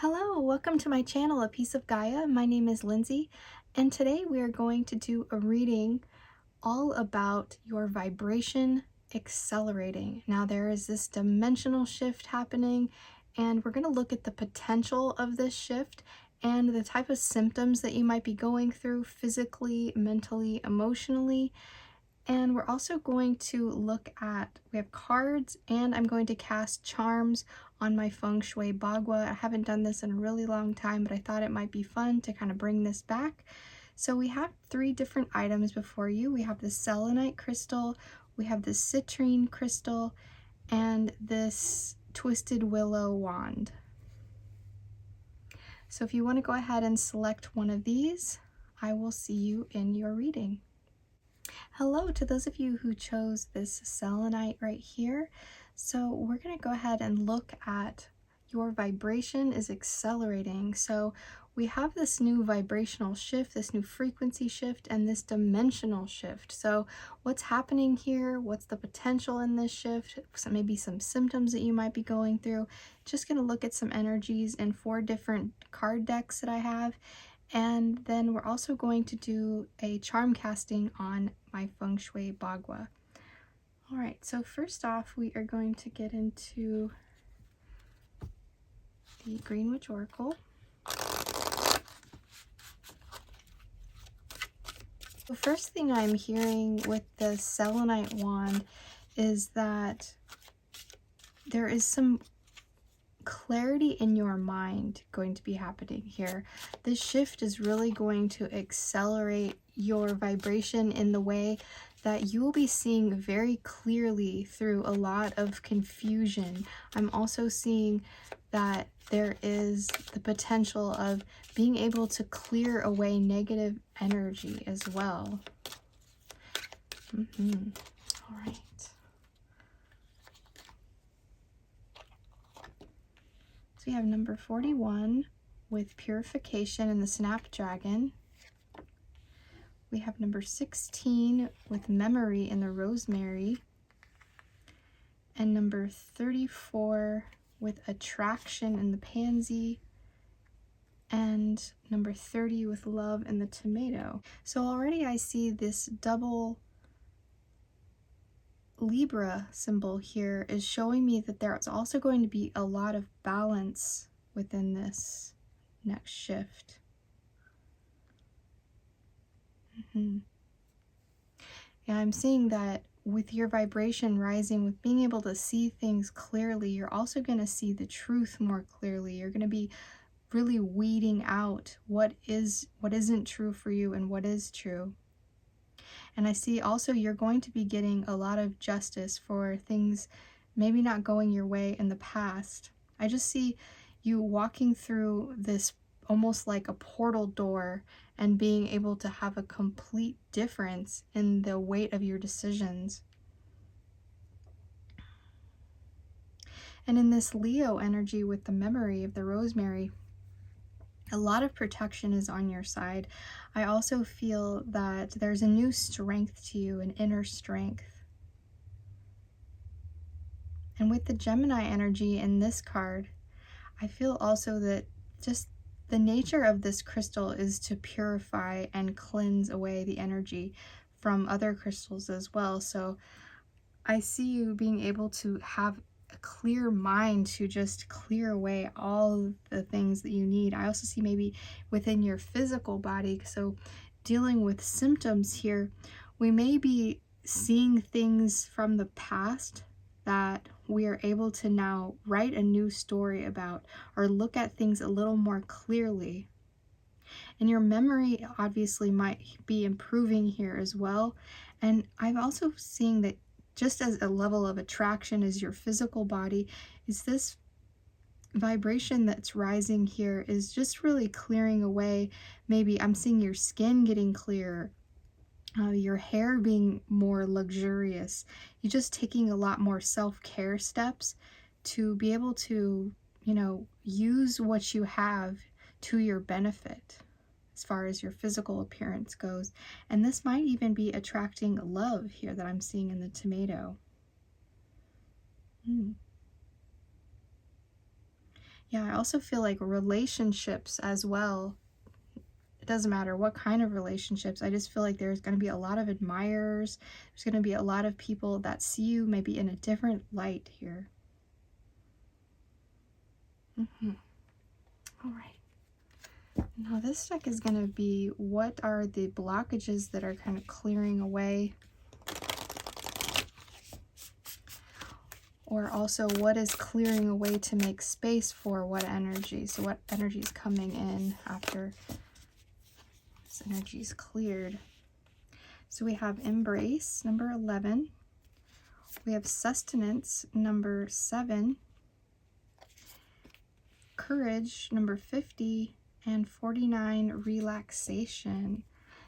Hello, welcome to my channel, A Piece of Gaia. My name is Lindsay, and today we are going to do a reading all about your vibration accelerating. Now there is this dimensional shift happening, and we're going to look at the potential of this shift and the type of symptoms that you might be going through physically, mentally, emotionally. And we're also going to look at, we have cards, and I'm going to cast charms on my feng shui bagua. I haven't done this in a really long time, but I thought it might be fun to kind of bring this back. So we have three different items before you. We have the selenite crystal, we have the citrine crystal, and this twisted willow wand. So if you want to go ahead and select one of these, I will see you in your reading. Hello to those of you who chose this selenite right here. So we're going to go ahead and look at your vibration is accelerating. So we have this new vibrational shift, this new frequency shift, and this dimensional shift. So what's happening here? What's the potential in this shift? So maybe some symptoms that you might be going through. Just going to look at some energies in 4 different card decks that I have. And then we're also going to do a charm casting on my feng shui bagua. All right, so first off, we are going to get into the Green Witch Oracle. The first thing I'm hearing with the selenite wand is that there is some clarity in your mind going to be happening here. This shift is really going to accelerate your vibration in the way that you will be seeing very clearly through a lot of confusion. I'm also seeing that there is the potential of being able to clear away negative energy as well. All right. So we have number 41 with purification and the snapdragon. We have number 16 with memory and the rosemary. And number 34 with attraction and the pansy. And number 30 with love and the tomato. So already I see this double Libra symbol here is showing me that there's also going to be a lot of balance within this next shift. Yeah, I'm seeing that with your vibration rising, with being able to see things clearly, you're also going to see the truth more clearly. You're going to be really weeding out what isn't true for you and what is true. And I see also you're going to be getting a lot of justice for things maybe not going your way in the past. I just see you walking through this almost like a portal door and being able to have a complete difference in the weight of your decisions. And in this Leo energy with the memory of the rosemary, a lot of protection is on your side. I also feel that there's a new strength to you, an inner strength. And with the Gemini energy in this card, I feel also that just the nature of this crystal is to purify and cleanse away the energy from other crystals as well. So I see you being able to have a clear mind to just clear away all the things that you need. I also see maybe within your physical body, so dealing with symptoms here, we may be seeing things from the past that we are able to now write a new story about or look at things a little more clearly. And your memory obviously might be improving here as well. And I'm also seeing that just as a level of attraction as your physical body, is this vibration that's rising here is just really clearing away. Maybe I'm seeing your skin getting clearer, your hair being more luxurious. You're just taking a lot more self-care steps to be able to, use what you have to your benefit as far as your physical appearance goes. And this might even be attracting love here that I'm seeing in the tomato. Yeah, I also feel like relationships as well. It doesn't matter what kind of relationships. I just feel like there's going to be a lot of admirers. There's going to be a lot of people that see you maybe in a different light here. All right. Now this deck is going to be, what are the blockages that are kind of clearing away? Or also, what is clearing away to make space for what energy? So what energy is coming in after this energy is cleared? So we have embrace, number 11. We have sustenance, number 7. Courage, number 50. And 49, relaxation.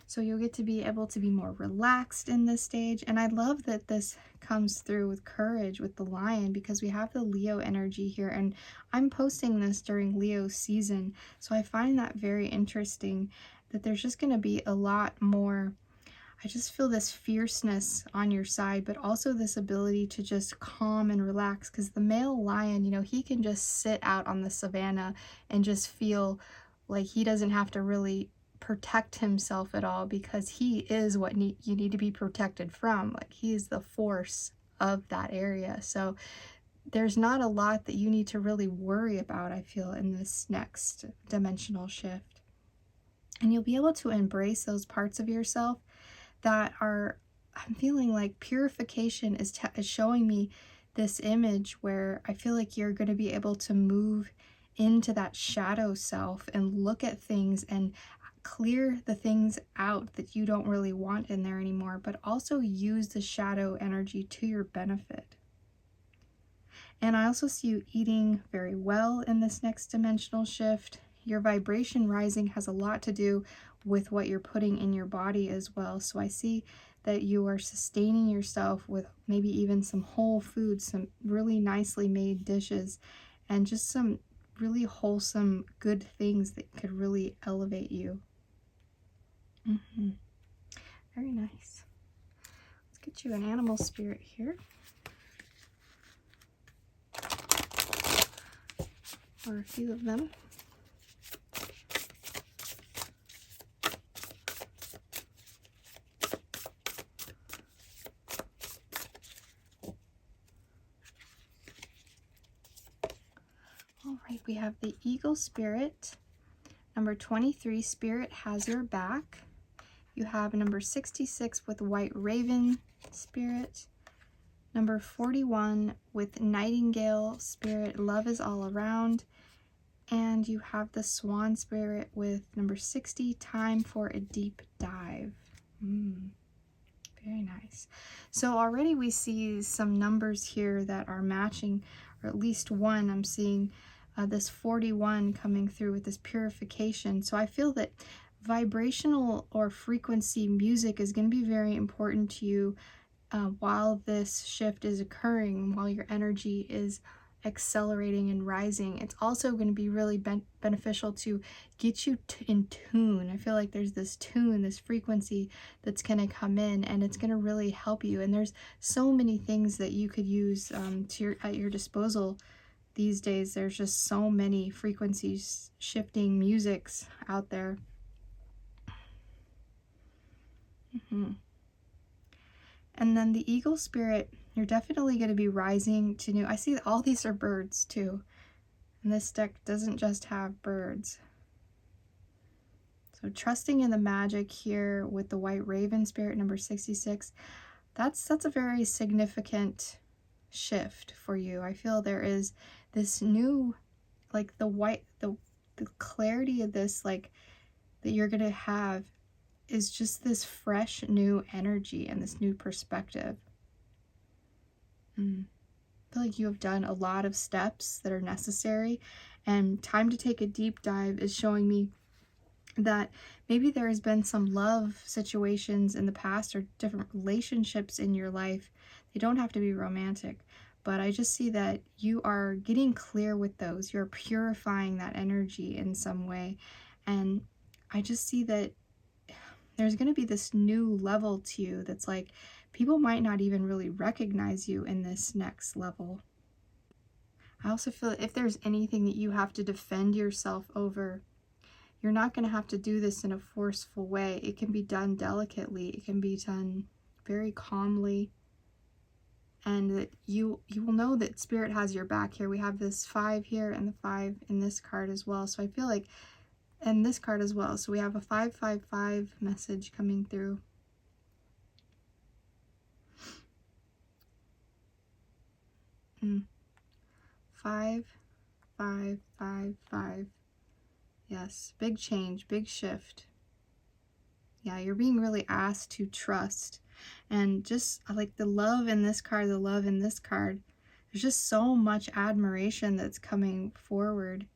So you'll get to be able to be more relaxed in this stage. And I love that this comes through with courage with the lion, because we have the Leo energy here. And I'm posting this during Leo season. So I find that very interesting, that there's just going to be a lot more. I just feel this fierceness on your side, but also this ability to just calm and relax. Because the male lion, you know, he can just sit out on the savannah and just feel like he doesn't have to really protect himself at all, because he is what you need to be protected from. Like, he is the force of that area. So there's not a lot that you need to really worry about, I feel, in this next dimensional shift. And you'll be able to embrace those parts of yourself that are, I'm feeling like purification is showing me this image where I feel like you're going to be able to move into that shadow self and look at things and clear the things out that you don't really want in there anymore, but also use the shadow energy to your benefit. And I also see you eating very well in this next dimensional shift. Your vibration rising has a lot to do with what you're putting in your body as well. So I see that you are sustaining yourself with maybe even some whole foods, some really nicely made dishes, and just some really wholesome, good things that could really elevate you. Very nice. Let's get you an animal spirit here. Or a few of them. All right, we have the eagle spirit. Number 23, spirit has your back. You have number 66 with white raven spirit. Number 41 with nightingale spirit, love is all around. And you have the swan spirit with number 60, time for a deep dive. Very nice. So already we see some numbers here that are matching, or at least one. I'm seeing this 41 coming through with this purification. So I feel that vibrational or frequency music is going to be very important to you while this shift is occurring, while your energy is accelerating and rising. It's also going to be really beneficial to get you in tune. I feel like there's this tune, this frequency that's going to come in, and it's going to really help you. And there's so many things that you could use at your disposal these days. There's just so many frequencies shifting musics out there. And then the eagle spirit, you're definitely going to be rising to new. I see that all these are birds too. And this deck doesn't just have birds. So trusting in the magic here with the white raven spirit, number 66, that's a very significant shift for you. I feel there is this new, like the clarity of this, like that you're going to have, is just this fresh new energy and this new perspective. I feel like you have done a lot of steps that are necessary, and time to take a deep dive is showing me that maybe there has been some love situations in the past or different relationships in your life. They don't have to be romantic, but I just see that you are getting clear with those. You're purifying that energy in some way, and I just see that there's going to be this new level to you that's like, people might not even really recognize you in this next level. I also feel if there's anything that you have to defend yourself over, you're not going to have to do this in a forceful way. It can be done delicately. It can be done very calmly. And that you will know that Spirit has your back here. We have this 5 here and the 5 in this card as well. So I feel like, and this card as well. So we have a 555 message coming through. Five, 5, 5, 5. Yes, big change, big shift. Yeah, you're being really asked to trust. And just like the love in this card, the love in this card, there's just so much admiration that's coming forward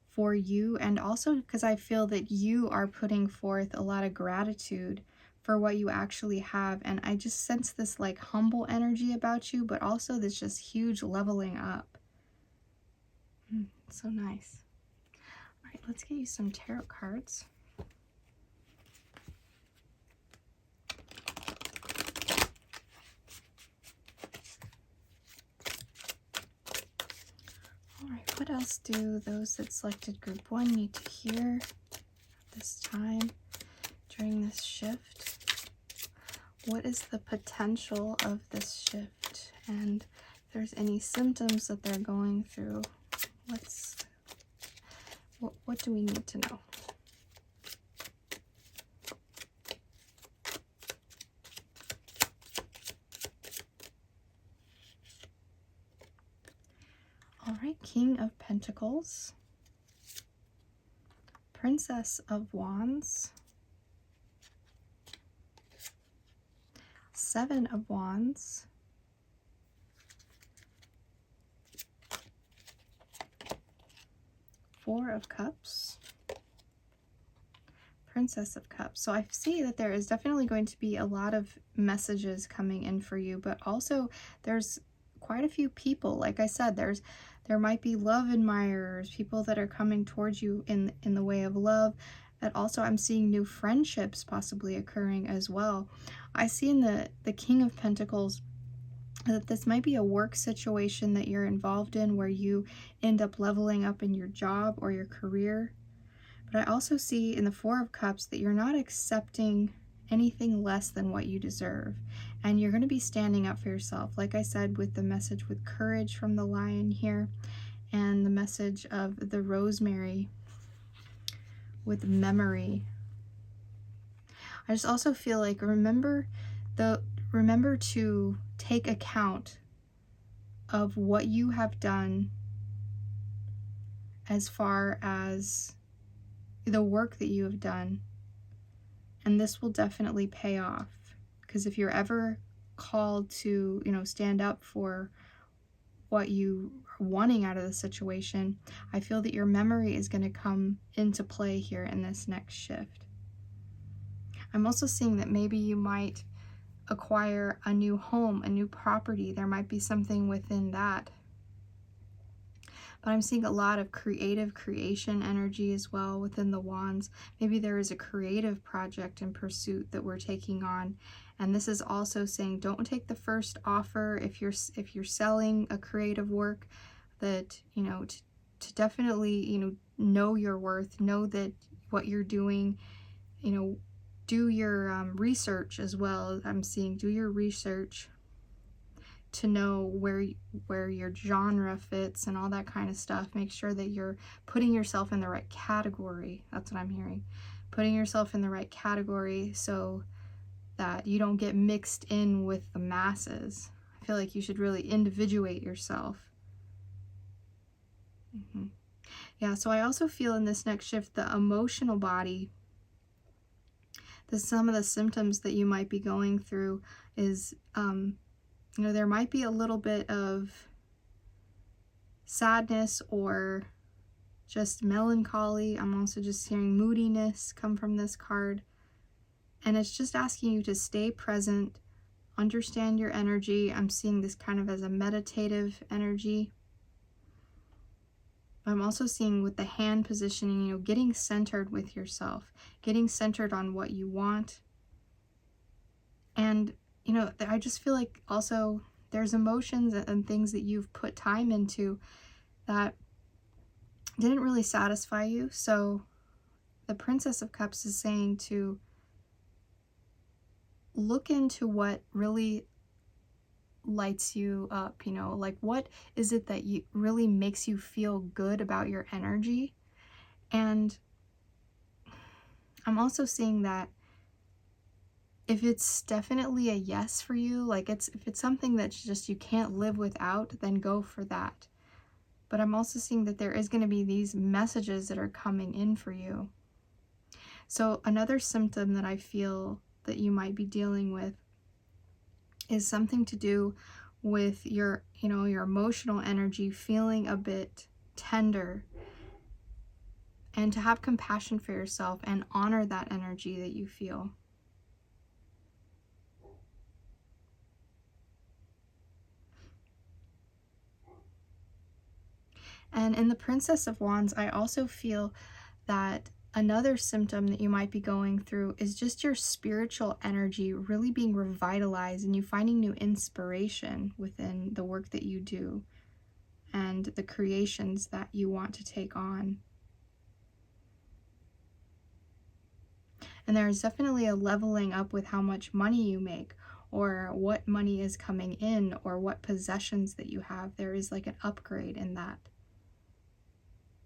for you. And also because I feel that you are putting forth a lot of gratitude for what you actually have. And I just sense this like humble energy about you, but also this just huge leveling up. So nice. All right, let's get you some tarot cards. All right, what else do those that selected group 1 need to hear at this time during this shift? What is the potential of this shift? And if there's any symptoms that they're going through, what do we need to know? All right, King of Pentacles, Princess of Wands, 7 of Wands, Four of Cups, Princess of Cups. So I see that there is definitely going to be a lot of messages coming in for you, but also there's quite a few people. Like I said, there might be love admirers, people that are coming towards you in the way of love. And also I'm seeing new friendships possibly occurring as well. I see in the King of Pentacles that this might be a work situation that you're involved in where you end up leveling up in your job or your career. But I also see in the Four of Cups that you're not accepting anything less than what you deserve. And you're going to be standing up for yourself. Like I said, with the message with courage from the Lion here, and the message of the Rosemary with memory. I just also feel like remember to take account of what you have done as far as the work that you have done, and this will definitely pay off. Because if you're ever called to, stand up for what you are wanting out of the situation, I feel that your memory is going to come into play here in this next shift. I'm also seeing that maybe you might acquire a new home, a new property. There might be something within that. But I'm seeing a lot of creation energy as well within the Wands. Maybe there is a creative project in pursuit that we're taking on. And this is also saying don't take the first offer if you're selling a creative work, that, to definitely, know your worth, know that what you're doing, do your research as well. I'm seeing do your research to know where your genre fits and all that kind of stuff. Make sure that you're putting yourself in the right category. That's what I'm hearing. Putting yourself in the right category so that you don't get mixed in with the masses. I feel like you should really individuate yourself. Yeah, so I also feel in this next shift, the emotional body, some of the symptoms that you might be going through is, there might be a little bit of sadness or just melancholy. I'm also just hearing moodiness come from this card. And it's just asking you to stay present, understand your energy. I'm seeing this kind of as a meditative energy. I'm also seeing with the hand positioning, getting centered with yourself, getting centered on what you want. And, I just feel like also there's emotions and things that you've put time into that didn't really satisfy you. So the Princess of Cups is saying to look into what really lights you up, you know, like what is it that you really makes you feel good about your energy. And I'm also seeing that if it's definitely a yes for you, like if it's something that's just you can't live without, then go for that. But I'm also seeing that there is going to be these messages that are coming in for you. So another symptom that I feel that you might be dealing with is something to do with your, you know, your emotional energy feeling a bit tender, and to have compassion for yourself and honor that energy that you feel. And in the Princess of Wands, I also feel that another symptom that you might be going through is just your spiritual energy really being revitalized and you finding new inspiration within the work that you do and the creations that you want to take on. And there is definitely a leveling up with how much money you make, or what money is coming in, or what possessions that you have. There is like an upgrade in that.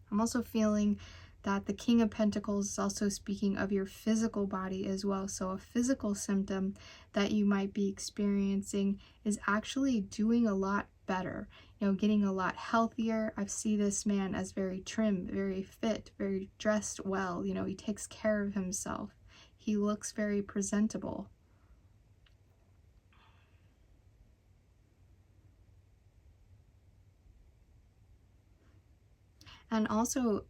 I'm also feeling that the King of Pentacles is also speaking of your physical body as well. So a physical symptom that you might be experiencing is actually doing a lot better, you know, getting a lot healthier. I see this man as very trim, very fit, very dressed well. You know, he takes care of himself. He looks very presentable. And also,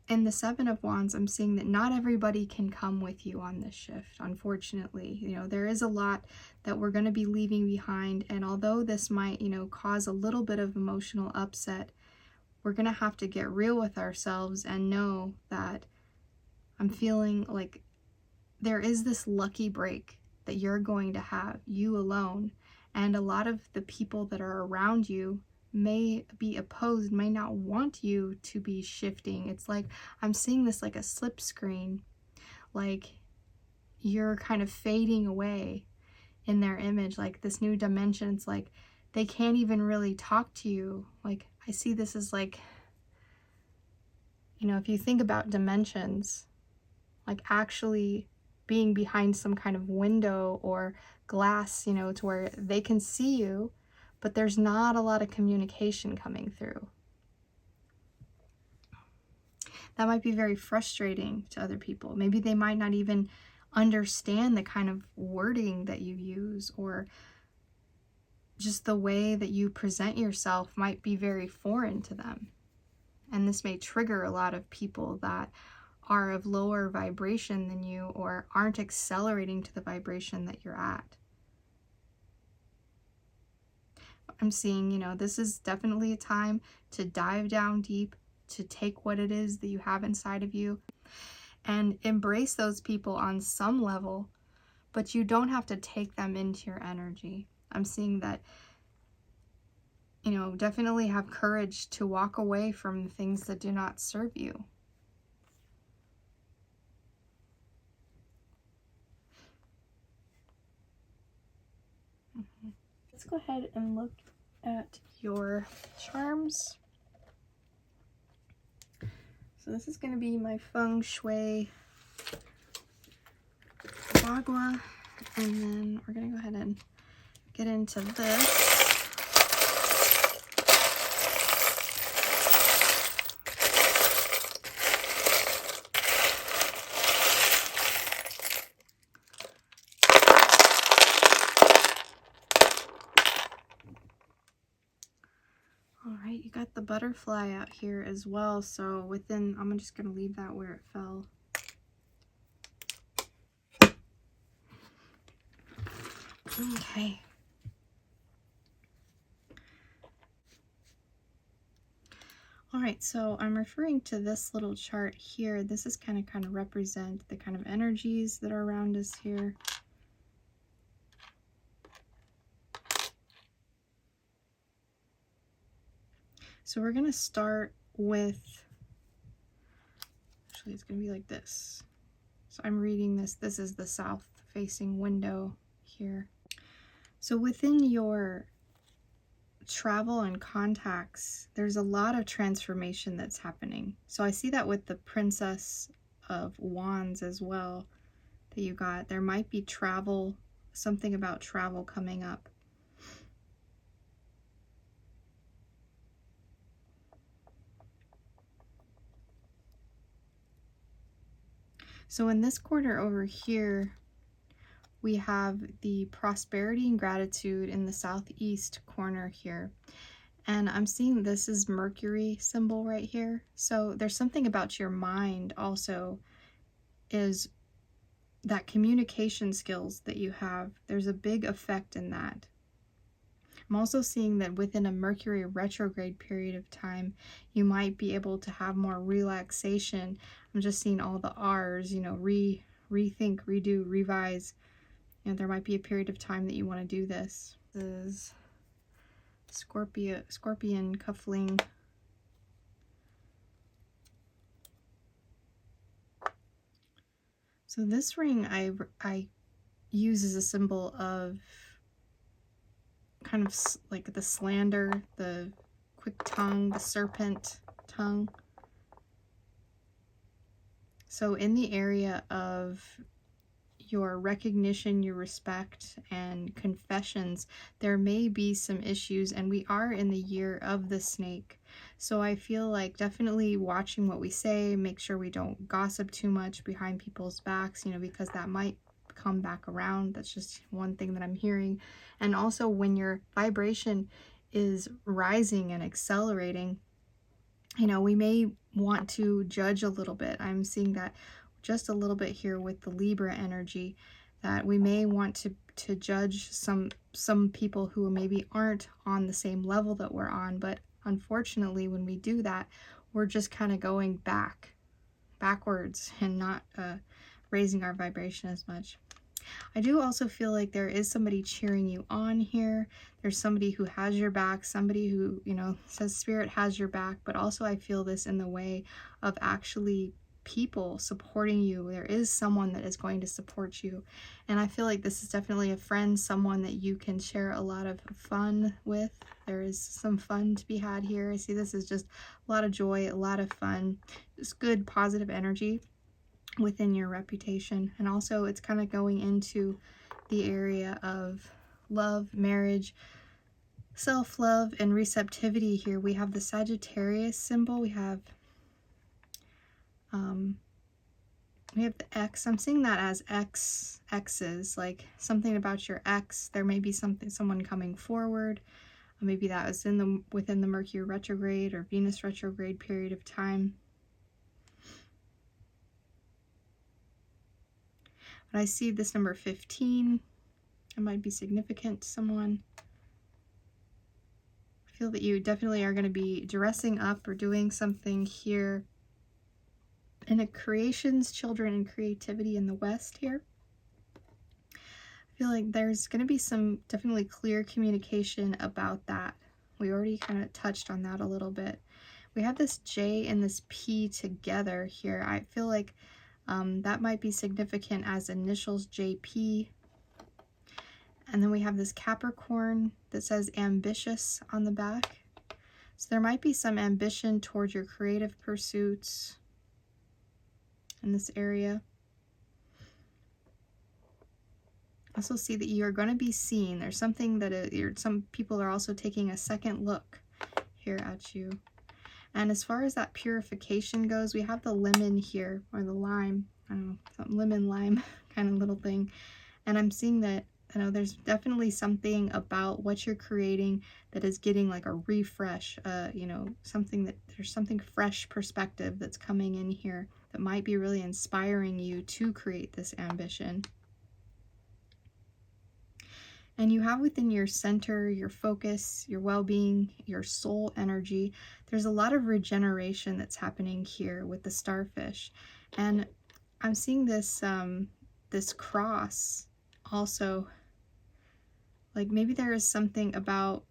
in the Seven of Wands, I'm seeing that not everybody can come with you on this shift, unfortunately. You know, there is a lot that we're going to be leaving behind, and although this might, you know, cause a little bit of emotional upset, we're going to have to get real with ourselves and know that I'm feeling like there is this lucky break that you're going to have, you alone, and a lot of the people that are around you may be opposed, may not want you to be shifting. It's like I'm seeing this like a slip screen, like you're kind of fading away in their image, like this new dimension. It's like they can't even really talk to you. Like I see this as like, you know, if you think about dimensions, like actually being behind some kind of window or glass, you know, to where they can see you, but there's not a lot of communication coming through. That might be very frustrating to other people. Maybe they might not even understand the kind of wording that you use, or just the way that you present yourself might be very foreign to them. And this may trigger a lot of people that are of lower vibration than you, or aren't accelerating to the vibration that you're at. I'm seeing, you know, this is definitely a time to dive down deep, to take what it is that you have inside of you and embrace those people on some level, but you don't have to take them into your energy. I'm seeing that, you know, definitely have courage to walk away from things that do not serve you. Let's go ahead and look at your charms. So this is going to be my feng shui bagua, and then we're going to go ahead and get into this. Alright, you got the butterfly out here as well, so within, I'm just going to leave that where it fell. Okay. Alright, so I'm referring to this little chart here. This is kind of represent the kind of energies that are around us here. So we're going to start with, actually it's going to be like this. So I'm reading this. This is the south facing window here. So within your travel and contacts, there's a lot of transformation that's happening. So I see that with the Princess of Wands as well that you got. There might be travel, something about travel coming up. So in this corner over here, we have the prosperity and gratitude in the southeast corner here. And I'm seeing this is Mercury symbol right here. So there's something about your mind also, is that communication skills that you have. There's a big effect in that. I'm also seeing that within a Mercury retrograde period of time, you might be able to have more relaxation. I'm just seeing all the R's, you know, rethink, redo, revise. You know, there might be a period of time that you want to do this. This is Scorpion cuffling. So this ring I use as a symbol of kind of like the slander, the quick tongue, the serpent tongue. So in the area of your recognition, your respect, and confessions, there may be some issues, and we are in the year of the snake. So I feel like definitely watching what we say, make sure we don't gossip too much behind people's backs, you know, because that might come back around. That's just one thing that I'm hearing. And also when your vibration is rising and accelerating, you know, we may want to judge a little bit. I'm seeing that just a little bit here with the Libra energy, that we may want to judge some people who maybe aren't on the same level that we're on. But unfortunately, when we do that, we're just kind of going backwards and not raising our vibration as much. I do also feel like there is somebody cheering you on here. There's somebody who has your back, somebody who, you know, says spirit has your back, but also I feel this in the way of actually people supporting you. There is someone that is going to support you. And I feel like this is definitely a friend, someone that you can share a lot of fun with. There is some fun to be had here. I see this as just a lot of joy, a lot of fun, just good positive energy within your reputation. And also it's kind of going into the area of love, marriage, self-love, and receptivity here. We have the Sagittarius symbol. We have the X. I'm seeing that as X's, like something about your ex. There may be someone coming forward. Maybe that was within the Mercury retrograde or Venus retrograde period of time. But I see this number 15. It might be significant to someone. I feel that you definitely are going to be dressing up or doing something here in a creations, children, and creativity in the West here. I feel like there's going to be some definitely clear communication about that. We already kind of touched on that a little bit. We have this J and this P together here. I feel like that might be significant as initials JP. And then we have this Capricorn that says ambitious on the back. So there might be some ambition towards your creative pursuits in this area. Also see that you are going to be seen. There's something that some people are also taking a second look here at you. And as far as that purification goes, we have the lemon here, or the lime. I don't know, some lemon lime kind of little thing. And I'm seeing that, you know, there's definitely something about what you're creating that is getting like a refresh, you know, there's something fresh perspective that's coming in here that might be really inspiring you to create this ambition. And you have within your center, your focus, your well-being, your soul energy, there's a lot of regeneration that's happening here with the starfish. And I'm seeing this, this cross also, like maybe there is something about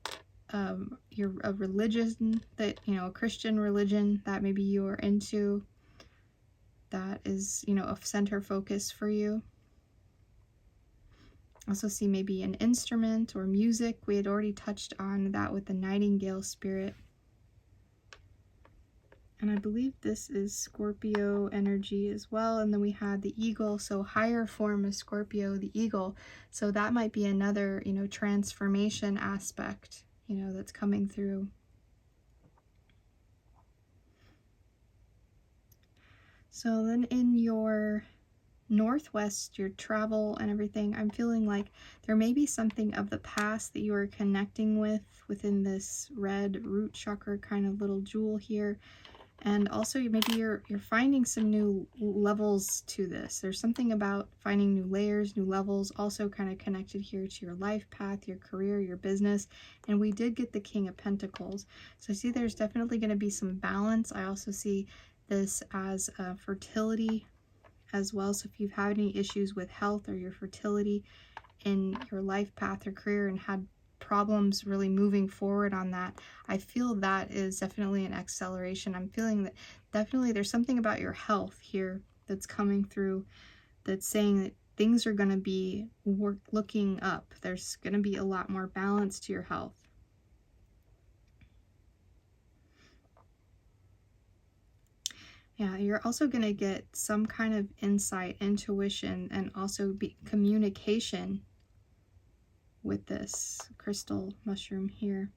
you're a religion that, a Christian religion that maybe you are into, that is, a center focus for you. Also see maybe an instrument or music. We had already touched on that with the nightingale spirit. And I believe this is Scorpio energy as well. And then we had the eagle, so higher form of Scorpio, the eagle. So that might be another, transformation aspect, that's coming through. So then in your Northwest, your travel and everything, I'm feeling like there may be something of the past that you are connecting with within this red root chakra kind of little jewel here. And also maybe you're finding some new levels to this. There's something about finding new layers, new levels, also kind of connected here to your life path, your career, your business. And we did get the King of Pentacles. So I see there's definitely going to be some balance. I also see this as fertility as well. So if you've had any issues with health or your fertility in your life path or career and had problems really moving forward on that, I feel that is definitely an acceleration. I'm feeling that definitely there's something about your health here that's coming through that's saying that things are going to be looking up. There's going to be a lot more balance to your health. Yeah, you're also going to get some kind of insight, intuition, and also communication with this crystal mushroom here.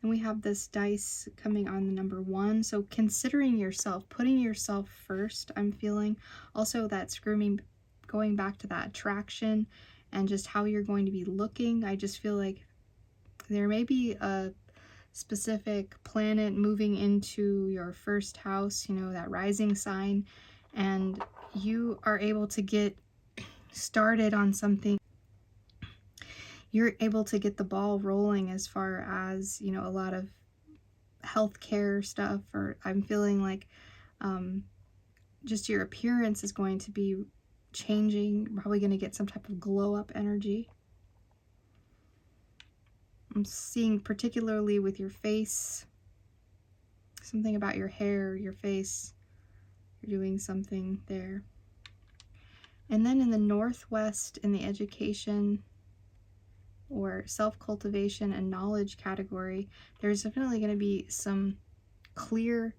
And we have this dice coming on the number 1. So considering yourself, putting yourself first, I'm feeling. Also that screaming, going back to that attraction and just how you're going to be looking. I just feel like there may be a specific planet moving into your first house, that rising sign, and you are able to get started on something. You're able to get the ball rolling as far as, a lot of healthcare stuff, or I'm feeling like just your appearance is going to be changing. You're probably going to get some type of glow up energy. I'm seeing particularly with your face, something about your hair, your face, you're doing something there. And then in the Northwest, in the education or self-cultivation and knowledge category, there's definitely going to be some clear,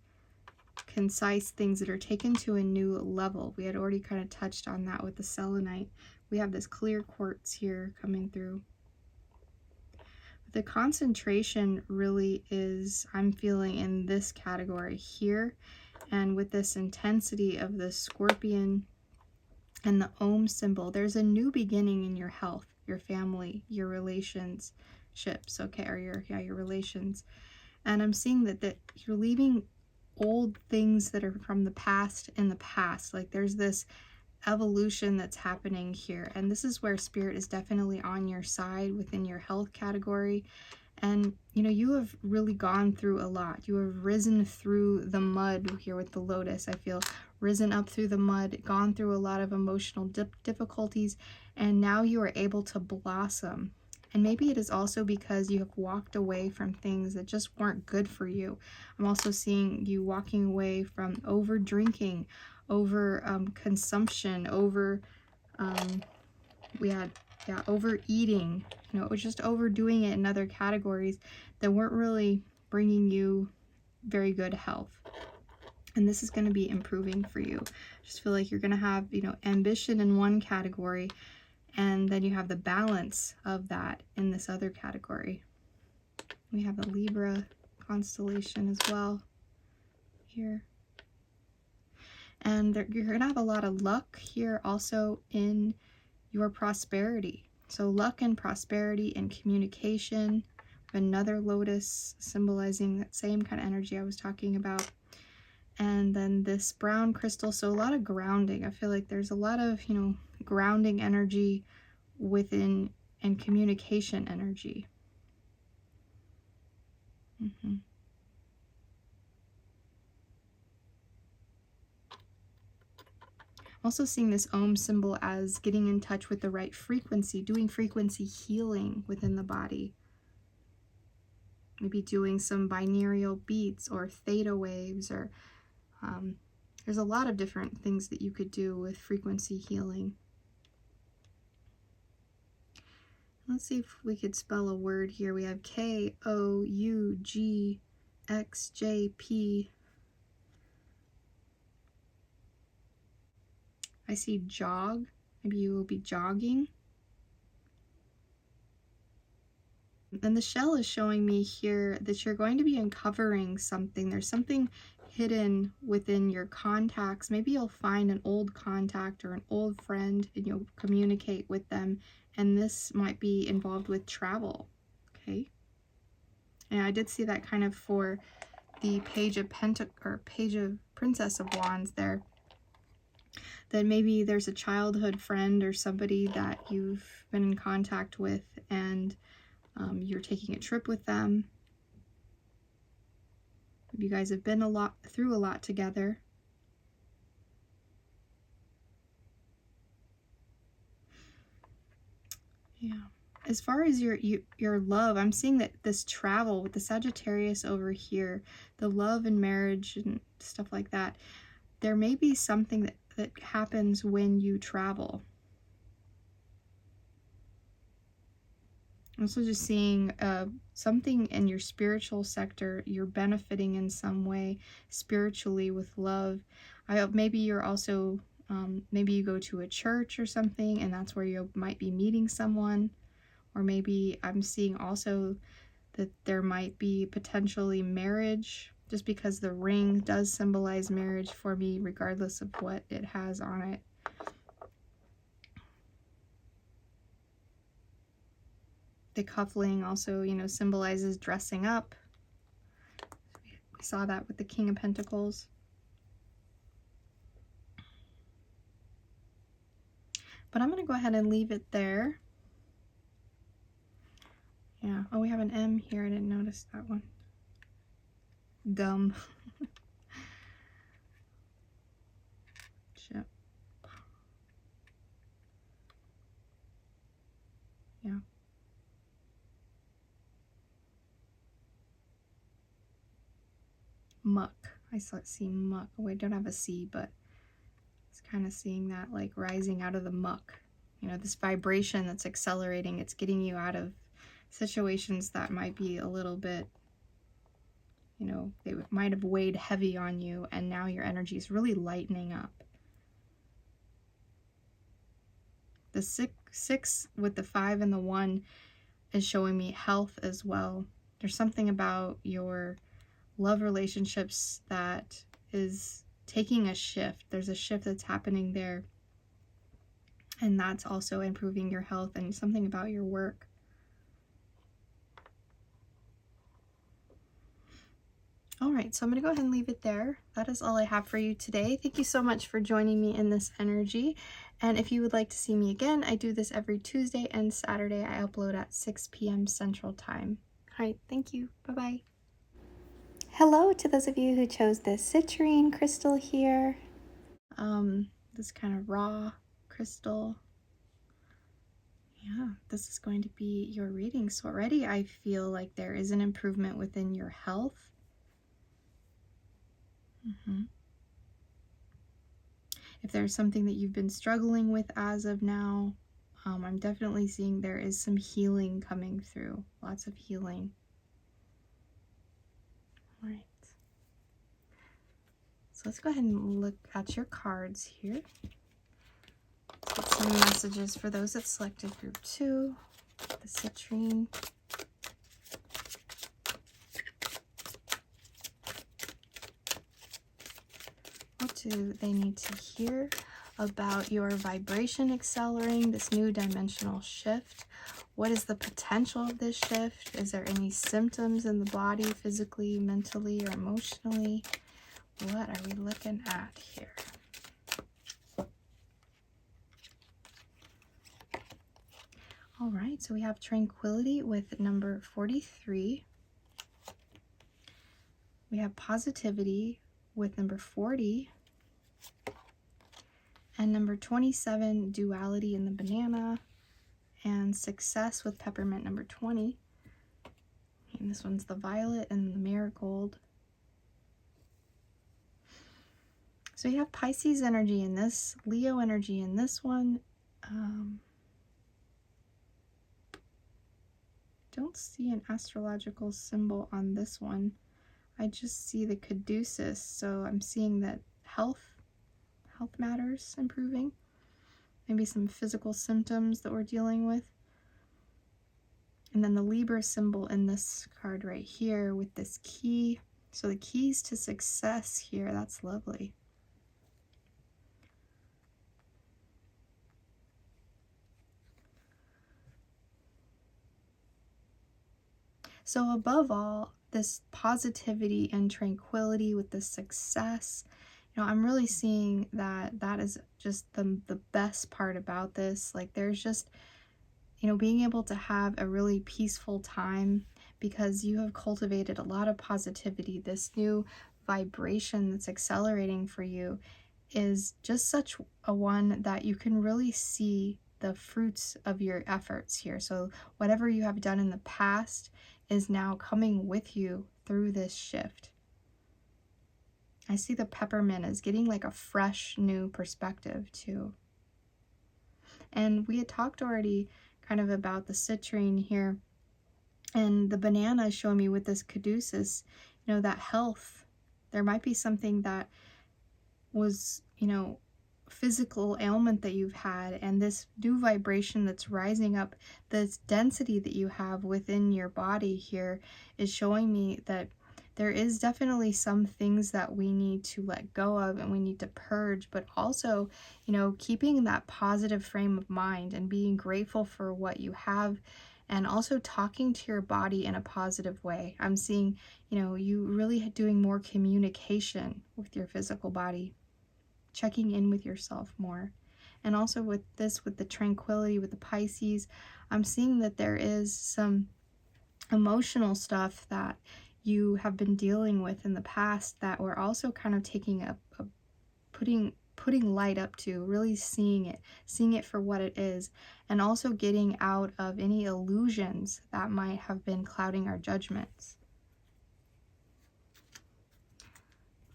concise things that are taken to a new level. We had already kind of touched on that with the selenite. We have this clear quartz here coming through. The concentration really is, I'm feeling, in this category here, and with this intensity of the scorpion and the Om symbol, there's a new beginning in your health, your family, your relationships, okay, or your relations. And I'm seeing that you're leaving old things that are from the past in the past. Like there's this evolution that's happening here, and this is where spirit is definitely on your side within your health category. And you have really gone through a lot. You have risen through the mud here with the lotus. I feel risen up through the mud, gone through a lot of emotional difficulties, and now you are able to blossom. And maybe it is also because you have walked away from things that just weren't good for you. I'm also seeing you walking away from over drinking, over consumption, over overeating, just overdoing it in other categories that weren't really bringing you very good health. And this is going to be improving for you. I just feel like you're going to have, ambition in one category, and then you have the balance of that in this other category. We have the Libra constellation as well here. And you're going to have a lot of luck here also in your prosperity. So luck and prosperity and communication. Another lotus symbolizing that same kind of energy I was talking about. And then this brown crystal, so a lot of grounding. I feel like there's a lot of, grounding energy within and communication energy. Also seeing this Om symbol as getting in touch with the right frequency, doing frequency healing within the body. maybe doing some binaural beats or theta waves, or there's a lot of different things that you could do with frequency healing. Let's see if we could spell a word here. We have Kougxjp. I see jog. Maybe you will be jogging. And the shell is showing me here that you're going to be uncovering something. There's something hidden within your contacts. Maybe you'll find an old contact or an old friend and you'll communicate with them. And this might be involved with travel. Okay. And I did see that kind of for the Page of Princess of Wands there. That maybe there's a childhood friend or somebody that you've been in contact with, and you're taking a trip with them. You guys have been through a lot together. Yeah. As far as your love, I'm seeing that this travel with the Sagittarius over here, the love and marriage and stuff like that, there may be something that happens when you travel. I'm also just seeing something in your spiritual sector. You're benefiting in some way spiritually with love. Maybe you're also, maybe you go to a church or something, and that's where you might be meeting someone. Or maybe I'm seeing also that there might be potentially marriage, just because the ring does symbolize marriage for me, regardless of what it has on it. The coupling also, you know, symbolizes dressing up. We saw that with the King of Pentacles. But I'm going to go ahead and leave it there. Yeah. Oh, we have an M here. I didn't notice that one. Gum. Shit. Yeah. Muck. I see muck. Oh, I don't have a C, but it's kind of seeing that like rising out of the muck. You know, this vibration that's accelerating. It's getting you out of situations that might be a little bit, you know, they might have weighed heavy on you, and now your energy is really lightening up. The six with the 5 and the 1 is showing me health as well. There's something about your love relationships that is taking a shift. There's a shift that's happening there, and that's also improving your health, and something about your work. All right, so I'm going to go ahead and leave it there. That is all I have for you today. Thank you so much for joining me in this energy. And if you would like to see me again, I do this every Tuesday and Saturday. I upload at 6 p.m. Central Time. All right, thank you. Bye-bye. Hello to those of you who chose this citrine crystal here. This kind of raw crystal. Yeah, this is going to be your reading. So already I feel like there is an improvement within your health. If there's something that you've been struggling with as of now, I'm definitely seeing there is some healing coming through. Lots of healing. All right. So let's go ahead and look at your cards here. Let's get some messages for those that selected group 2, the citrine. What do they need to hear about your vibration accelerating, this new dimensional shift? What is the potential of this shift? Is there any symptoms in the body, physically, mentally, or emotionally? What are we looking at here? All right, so we have tranquility with number 43. We have positivity with number 40. And number 27, duality in the banana. And success with peppermint number 20. And this one's the violet and the marigold. So you have Pisces energy in this, Leo energy in this one. Don't see an astrological symbol on this one. I just see the caduceus, so I'm seeing that health matters improving. Maybe some physical symptoms that we're dealing with. And then the Libra symbol in this card right here with this key. So the keys to success here, that's lovely. So above all, this positivity and tranquility with the success, I'm really seeing that that is just the best part about this. Like there's just, being able to have a really peaceful time because you have cultivated a lot of positivity. This new vibration that's accelerating for you is just such a one that you can really see the fruits of your efforts here. So whatever you have done in the past is now coming with you through this shift. I see the peppermint as getting like a fresh new perspective too. And we had talked already kind of about the citrine here, and the banana is showing me with this caduceus, that health. There might be something that was, physical ailment that you've had, and this new vibration that's rising up, this density that you have within your body here is showing me that there is definitely some things that we need to let go of and we need to purge, but also, keeping that positive frame of mind and being grateful for what you have, and also talking to your body in a positive way. I'm seeing, you really doing more communication with your physical body, checking in with yourself more. And also with this, with the tranquility, with the Pisces, I'm seeing that there is some emotional stuff that you have been dealing with in the past that we're also kind of taking putting light up to, really seeing it for what it is, and also getting out of any illusions that might have been clouding our judgments.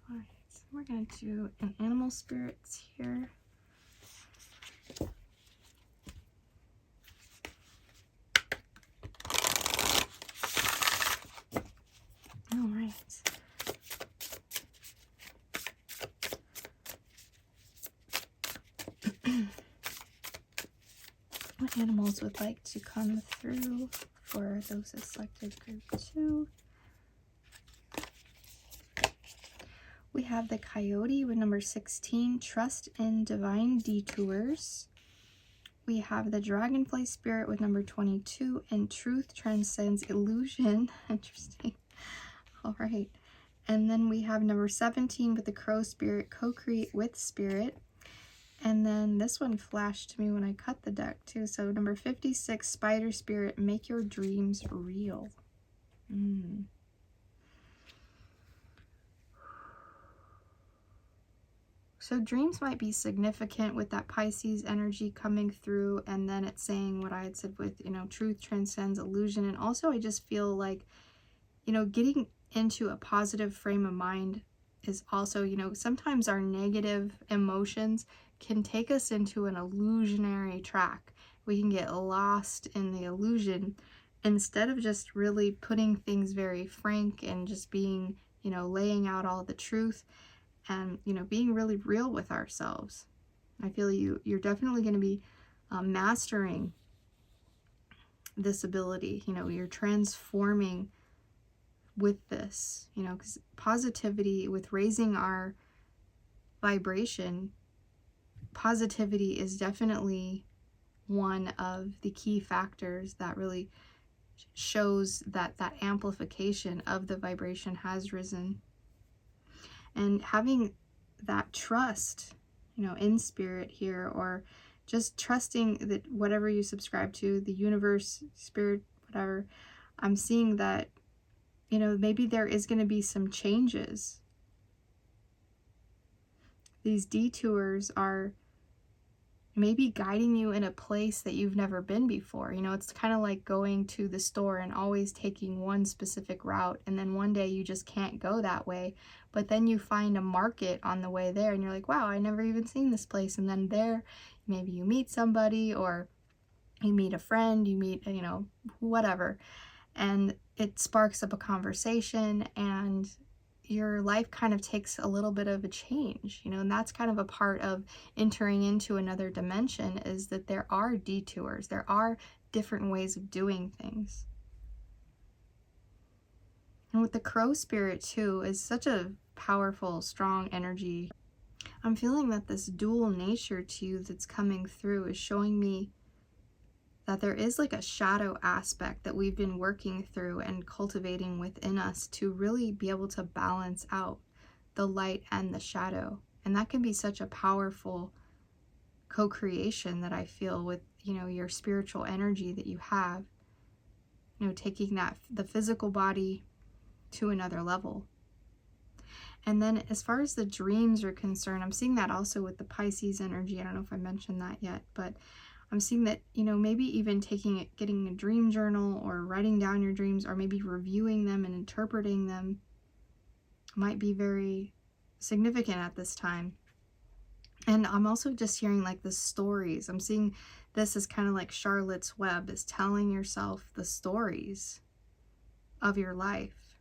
All right, so we're going to do an animal spirits here. All right. What animals would like to come through for those that selected group 2? We have the coyote with number 16, trust in divine detours. We have the dragonfly spirit with number 22, and truth transcends illusion. Interesting. All right. And then we have number 17 with the crow spirit, co-create with spirit. And then this one flashed to me when I cut the deck too. So number 56, spider spirit, make your dreams real. So dreams might be significant with that Pisces energy coming through, and then it's saying what I had said with, truth transcends illusion. And also I just feel like, getting into a positive frame of mind is also, sometimes our negative emotions can take us into an illusionary track. We can get lost in the illusion instead of just really putting things very frank and just being, laying out all the truth and, being really real with ourselves. I feel you're definitely going to be mastering this ability. You're transforming with this, because positivity, with raising our vibration, positivity is definitely one of the key factors that really shows that that amplification of the vibration has risen. And having that trust, in spirit here, or just trusting that whatever you subscribe to, the universe, spirit, whatever, I'm seeing that, maybe there is going to be some changes. These detours are, maybe guiding you in a place that you've never been before. You know, it's kind of like going to the store and always taking one specific route, and then one day you just can't go that way, but then you find a market on the way there and you're like, wow, I never even seen this place. And then there, maybe you meet somebody, or you meet a friend, you meet, you know, whatever, and it sparks up a conversation, and your life kind of takes a little bit of a change, you know. And that's kind of a part of entering into another dimension, is that there are detours, there are different ways of doing things. And with the crow spirit too, is such a powerful, strong energy. I'm feeling that this dual nature to you that's coming through is showing me that there is like a shadow aspect that we've been working through and cultivating within us to really be able to balance out the light and the shadow. And that can be such a powerful co-creation that I feel with, you know, your spiritual energy that you have, you know, taking that, the physical body to another level. And then as far as the dreams are concerned, I'm seeing that also with the Pisces energy. I don't know if I mentioned that yet, but I'm seeing that, you know, maybe even getting a dream journal or writing down your dreams, or maybe reviewing them and interpreting them might be very significant at this time. And I'm also just hearing like the stories. I'm seeing this as kind of like Charlotte's Web, is telling yourself the stories of your life.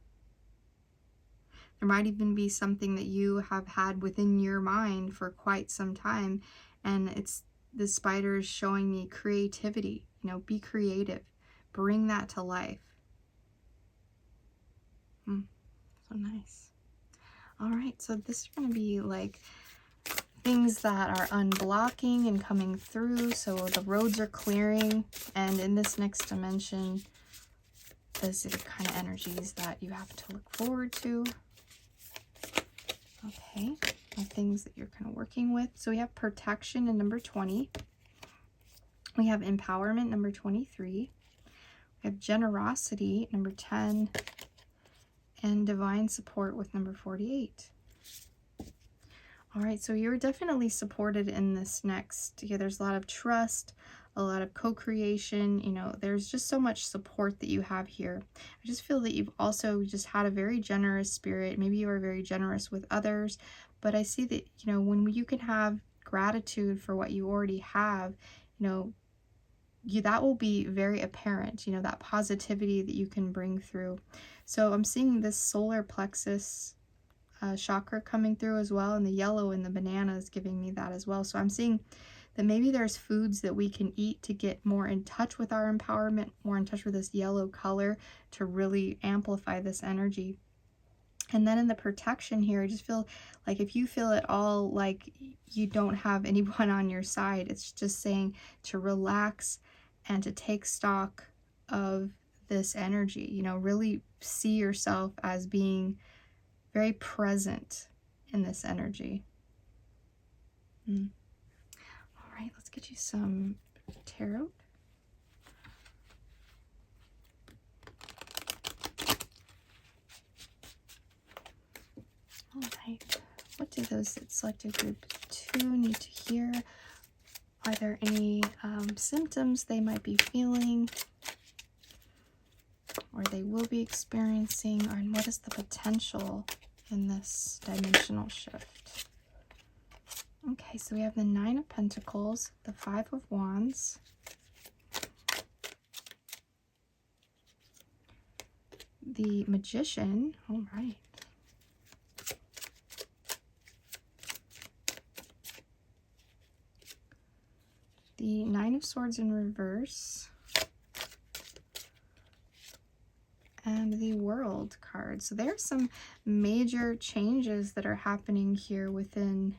There might even be something that you have had within your mind for quite some time, and it's the spider is showing me creativity. You know, be creative, bring that to life. So nice. All right, so this is going to be like things that are unblocking and coming through. So the roads are clearing, and in this next dimension, those are the kind of energies that you have to look forward to. Okay, the things that you're kind of working with. So we have protection in number 20. We have empowerment, number 23. We have generosity, number 10. And divine support with number 48. All right, so you're definitely supported in this next. Yeah, there's a lot of trust, a lot of co-creation. You know, there's just so much support that you have here. I just feel that you've also just had a very generous spirit. Maybe you are very generous with others, but I see that, you know, when you can have gratitude for what you already have, you know, that will be very apparent, you know, that positivity that you can bring through. So I'm seeing this solar plexus chakra coming through as well, and the yellow in the banana is giving me that as well. So I'm seeing that maybe there's foods that we can eat to get more in touch with our empowerment, more in touch with this yellow color, to really amplify this energy. And then in the protection here, I just feel like if you feel at all like you don't have anyone on your side, it's just saying to relax and to take stock of this energy. You know, really see yourself as being very present in this energy. All right, let's get you some tarot. All right, what do those that selected group 2 need to hear? Are there any symptoms they might be feeling, or they will be experiencing, or what is the potential in this dimensional shift? Okay, so we have the 9 of Pentacles, the 5 of Wands, the Magician. All right. The 9 of Swords in reverse, and the World card. So there are some major changes that are happening here within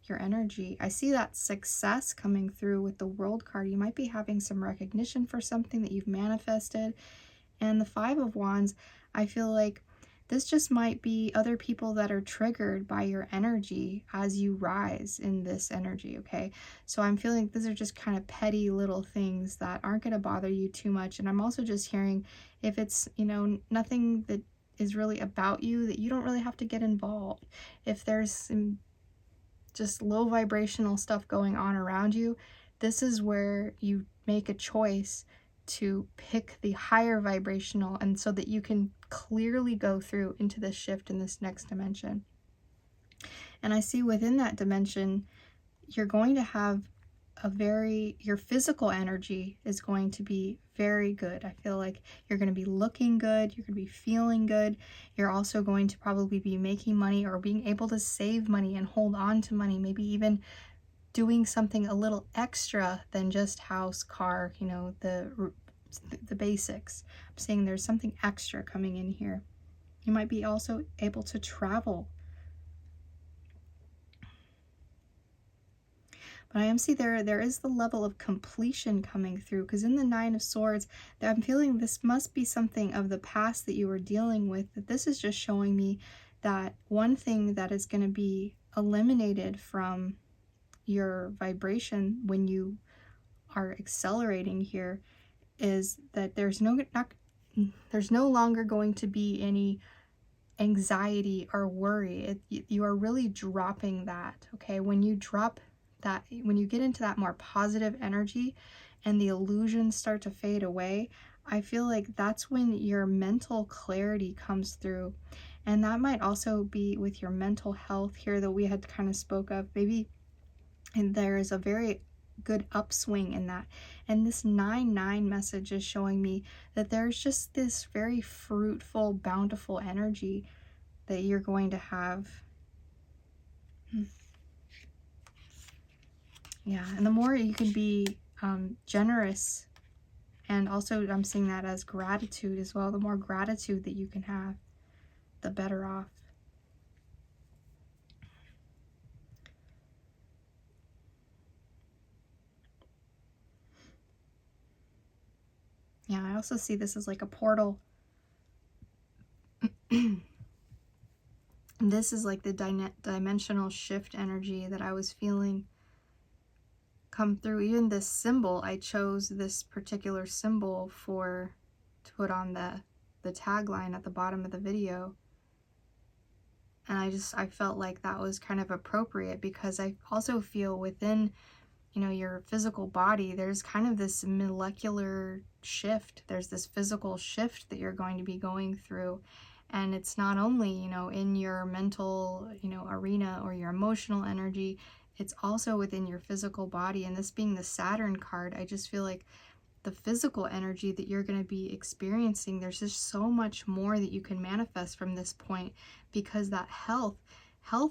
your energy. I see that success coming through with the World card. You might be having some recognition for something that you've manifested. And the 5 of Wands, I feel like this just might be other people that are triggered by your energy as you rise in this energy, okay? So I'm feeling these are just kind of petty little things that aren't going to bother you too much. And I'm also just hearing, if it's, you know, nothing that is really about you, that you don't really have to get involved. If there's some just low vibrational stuff going on around you, this is where you make a choice to pick the higher vibrational, and so that you can clearly go through into this shift in this next dimension. And I see within that dimension, you're going to have your physical energy is going to be very good. I feel like you're going to be looking good, you're going to be feeling good. You're also going to probably be making money or being able to save money and hold on to money, maybe even doing something a little extra than just house, car, you know, the basics. I'm saying there's something extra coming in here. You might be also able to travel. But I am see there is the level of completion coming through, because in the Nine of Swords, I'm feeling this must be something of the past that you were dealing with. That this is just showing me that one thing that is going to be eliminated from your vibration when you are accelerating here is that there's no longer going to be any anxiety or worry. You are really dropping that, okay? When you drop that, when you get into that more positive energy and the illusions start to fade away, I feel like that's when your mental clarity comes through. And that might also be with your mental health here that we had kind of spoke of. Maybe and there is a very good upswing in that. And this 9-9 message is showing me that there's just this very fruitful, bountiful energy that you're going to have. Yeah, and the more you can be generous, and also I'm seeing that as gratitude as well. The more gratitude that you can have, the better off. Yeah, I also see this as like a portal. And this is like the dimensional shift energy that I was feeling come through. Even this symbol, I chose this particular symbol to put on the tagline at the bottom of the video. And I felt like that was kind of appropriate, because I also feel within, you know, your physical body, there's kind of this molecular shift. There's this physical shift that you're going to be going through. And it's not only, you know, in your mental, you know, arena or your emotional energy, it's also within your physical body. And this being the Saturn card, I just feel like the physical energy that you're going to be experiencing, there's just so much more that you can manifest from this point, because that health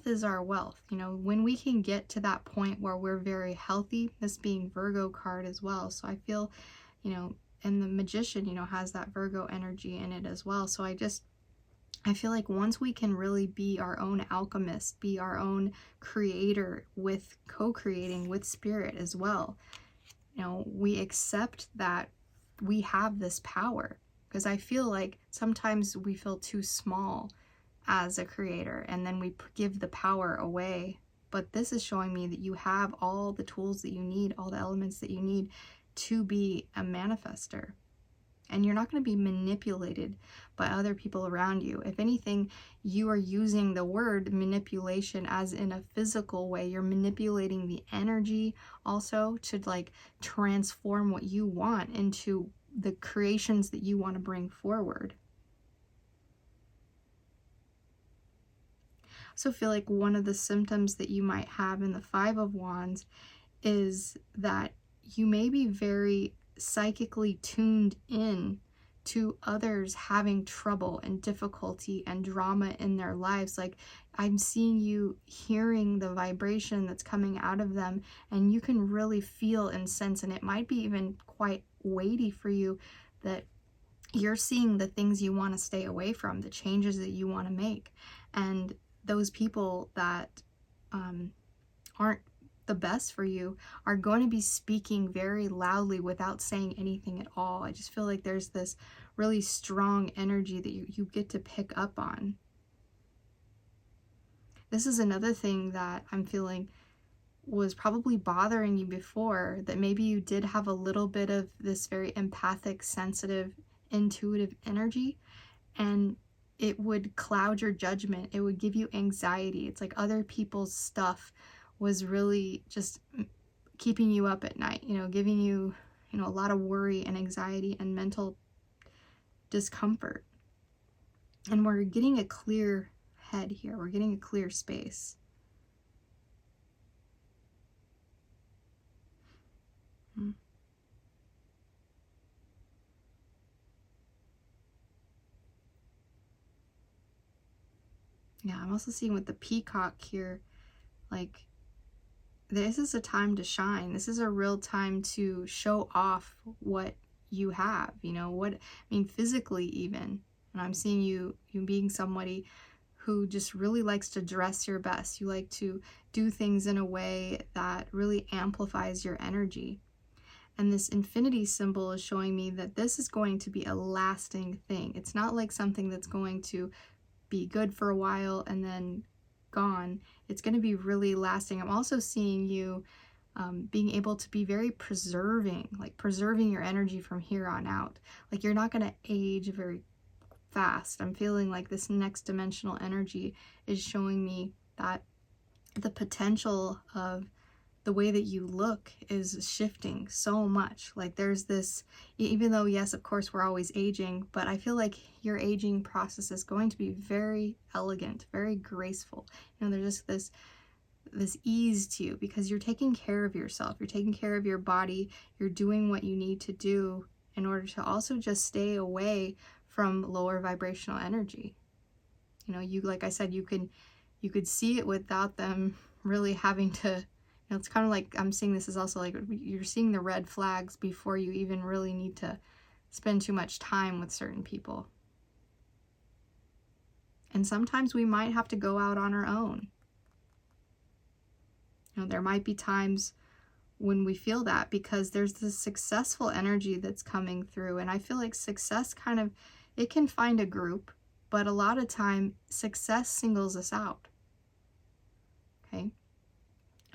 is our wealth. You know, when we can get to that point where we're very healthy, this being Virgo card as well. So I feel, you know, and the Magician, you know, has that Virgo energy in it as well. So I feel like once we can really be our own alchemist, be our own creator with co-creating with spirit as well, you know, we accept that we have this power. Because I feel like sometimes we feel too small as a creator, and then we give the power away. But this is showing me that you have all the tools that you need, all the elements that you need to be a manifester. And you're not going to be manipulated by other people around you. If anything, you are using the word manipulation as in a physical way. You're manipulating the energy also to like transform what you want into the creations that you want to bring forward. I also feel like one of the symptoms that you might have in the Five of Wands is that you may be very psychically tuned in to others having trouble and difficulty and drama in their lives. Like, I'm seeing you hearing the vibration that's coming out of them, and you can really feel and sense, and it might be even quite weighty for you, that you're seeing the things you want to stay away from, the changes that you want to make. And those people that aren't the best for you are going to be speaking very loudly without saying anything at all. I just feel like there's this really strong energy that you get to pick up on. This is another thing that I'm feeling was probably bothering you before, that maybe you did have a little bit of this very empathic, sensitive, intuitive energy, and it would cloud your judgment. It would give you anxiety. It's like other people's stuff was really just keeping you up at night, giving you, a lot of worry and anxiety and mental discomfort. And we're getting a clear head here. We're getting a clear space. Yeah, I'm also seeing with the peacock here, like, this is a time to shine. This is a real time to show off what you have, physically even. And I'm seeing you being somebody who just really likes to dress your best. You like to do things in a way that really amplifies your energy. And this infinity symbol is showing me that this is going to be a lasting thing. It's not like something that's going to be good for a while and then gone. It's going to be really lasting. I'm also seeing you being able to be very preserving your energy from here on out. Like, you're not going to age very fast. I'm feeling like this next dimensional energy is showing me that the potential of the way that you look is shifting so much. Like, there's this, even though, yes, of course, we're always aging, but I feel like your aging process is going to be very elegant, very graceful. There's just this ease to you because you're taking care of yourself. You're taking care of your body. You're doing what you need to do in order to also just stay away from lower vibrational energy. Like I said, you could see it without them really having to. It's kind of like, I'm seeing this is also like you're seeing the red flags before you even really need to spend too much time with certain people. And sometimes we might have to go out on our own. There might be times when we feel that because there's this successful energy that's coming through. And I feel like success it can find a group, but a lot of time success singles us out. Okay?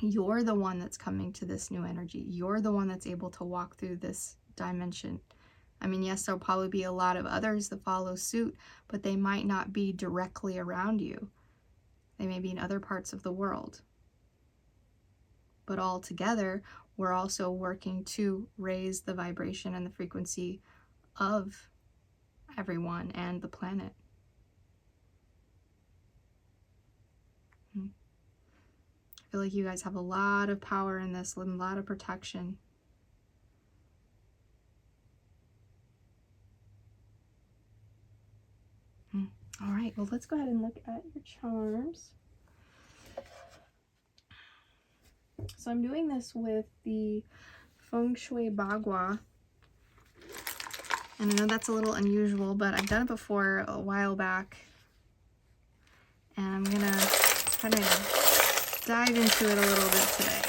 You're the one that's coming to this new energy. You're the one that's able to walk through this dimension. Yes, there'll probably be a lot of others that follow suit, but they might not be directly around you. They may be in other parts of the world. But all together, we're also working to raise the vibration and the frequency of everyone and the planet. I feel like you guys have a lot of power in this, a lot of protection. All right, well, let's go ahead and look at your charms. So I'm doing this with the feng shui bagua. And I know that's a little unusual, but I've done it before a while back. And I'm gonna kind of dive into it a little bit today.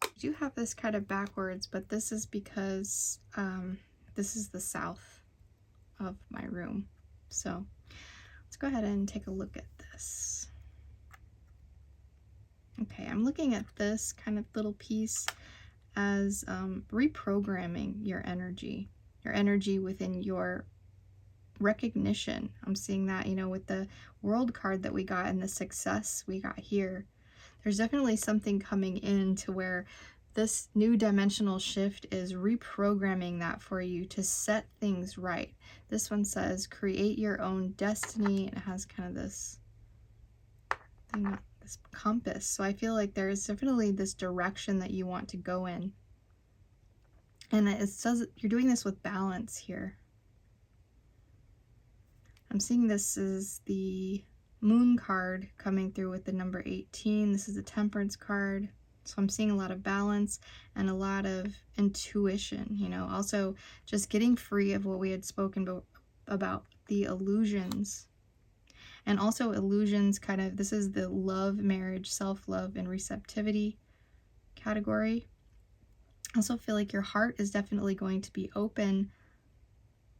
I do have this kind of backwards, but this is because this is the south of my room. So let's go ahead and take a look at this. Okay, I'm looking at this kind of little piece as reprogramming your energy within your recognition. I'm seeing that, with the world card that we got and the success we got here. There's definitely something coming in to where this new dimensional shift is reprogramming that for you to set things right. This one says, create your own destiny. It has kind of this thing, this compass. So I feel like there is definitely this direction that you want to go in. And it says you're doing this with balance here. I'm seeing this is the moon card coming through with the number 18. This is a temperance card. So I'm seeing a lot of balance and a lot of intuition, also just getting free of what we had spoken about, the illusions. And also illusions this is the love, marriage, self-love, and receptivity category. I also feel like your heart is definitely going to be open.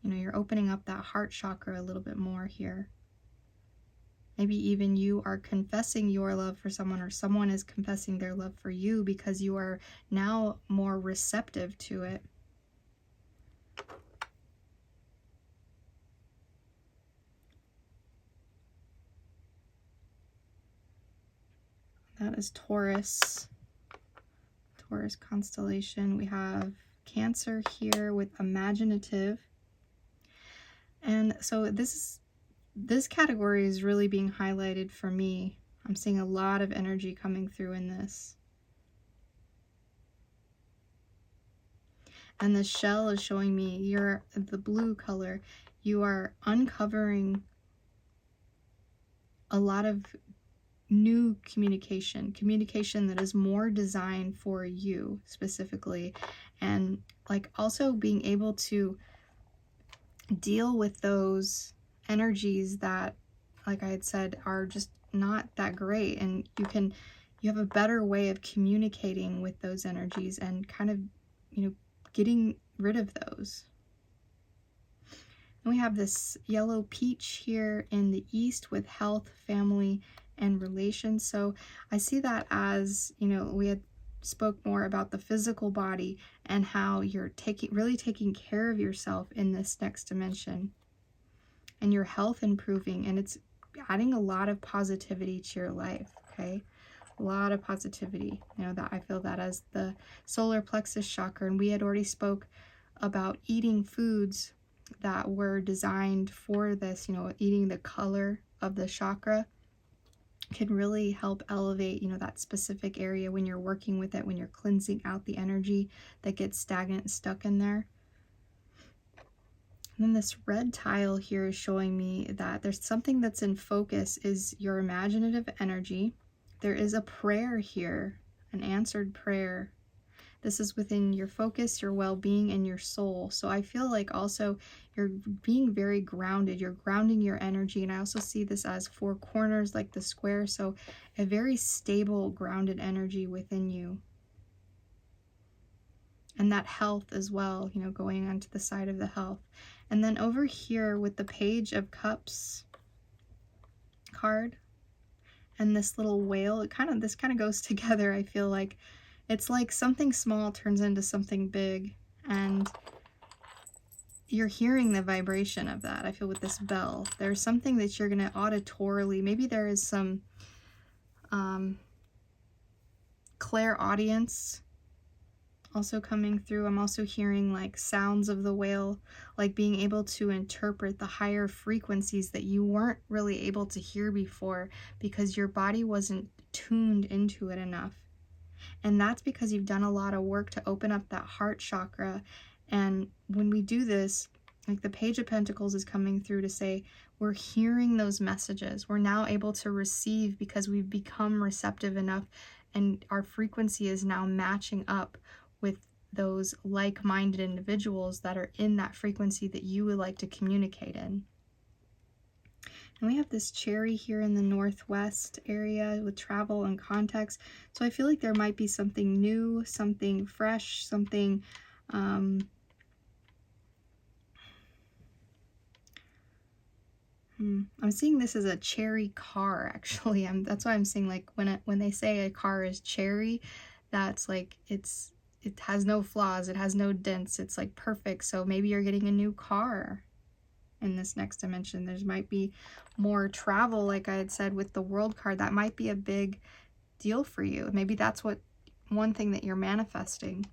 You're opening up that heart chakra a little bit more here. Maybe even you are confessing your love for someone, or someone is confessing their love for you because you are now more receptive to it. That is Taurus. Taurus constellation. We have Cancer here with imaginative. And so this category is really being highlighted for me. I'm seeing a lot of energy coming through in this. And the shell is showing me the blue color. You are uncovering a lot of new communication that is more designed for you specifically, and like also being able to deal with those energies that, like I had said, are just not that great, and you have a better way of communicating with those energies and kind of, you know, getting rid of those. And we have this yellow peach here in the east with health, family, and relations. So I see that as, you know, we had spoke more about the physical body and how you're really taking care of yourself in this next dimension, and your health improving, and it's adding a lot of positivity to your life. Okay, a lot of positivity. You know, that I feel that as the solar plexus chakra, and we had already spoke about eating foods that were designed for this. You know, eating the color of the chakra can really help elevate, you know, that specific area when you're working with it, when you're cleansing out the energy that gets stagnant and stuck in there. And then this red tile here is showing me that there's something that's in focus, is your imaginative energy. There is a prayer here, an answered prayer. This is within your focus, your well-being, and your soul. So I feel like also you're being very grounded. You're grounding your energy. And I also see this as four corners, like the square. So a very stable, grounded energy within you. And that health as well, you know, going onto the side of the health. And then over here with the Page of Cups card and this little whale, this kind of goes together. I feel like it's like something small turns into something big, and you're hearing the vibration of that. I feel with this bell, there's something that you're going to auditorily, maybe there is some clairaudience also coming through. I'm also hearing like sounds of the whale, like being able to interpret the higher frequencies that you weren't really able to hear before because your body wasn't tuned into it enough. And that's because you've done a lot of work to open up that heart chakra. And when we do this, like the Page of Pentacles is coming through to say, we're hearing those messages. We're now able to receive because we've become receptive enough, and our frequency is now matching up with those like-minded individuals that are in that frequency that you would like to communicate in. And we have this cherry here in the northwest area with travel and context. So I feel like there might be something new, something fresh, something I'm seeing this as a cherry car, actually. That's why I'm saying, like, when they say a car is cherry, that's like it has no flaws, it has no dents, it's like perfect. So maybe you're getting a new car in this next dimension. There might be more travel, like I had said with the World card. That might be a big deal for you. Maybe that's one thing that you're manifesting.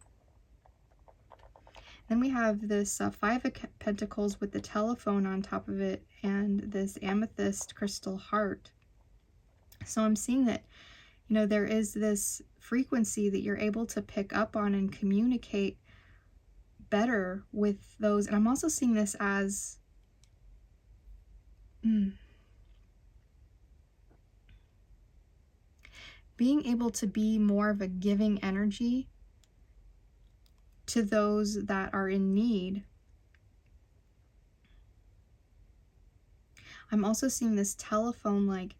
Then we have this Five of Pentacles with the telephone on top of it and this amethyst crystal heart. So I'm seeing that, you know, there is this frequency that you're able to pick up on and communicate better with those. And I'm also seeing this as being able to be more of a giving energy to those that are in need. I'm also seeing this telephone, like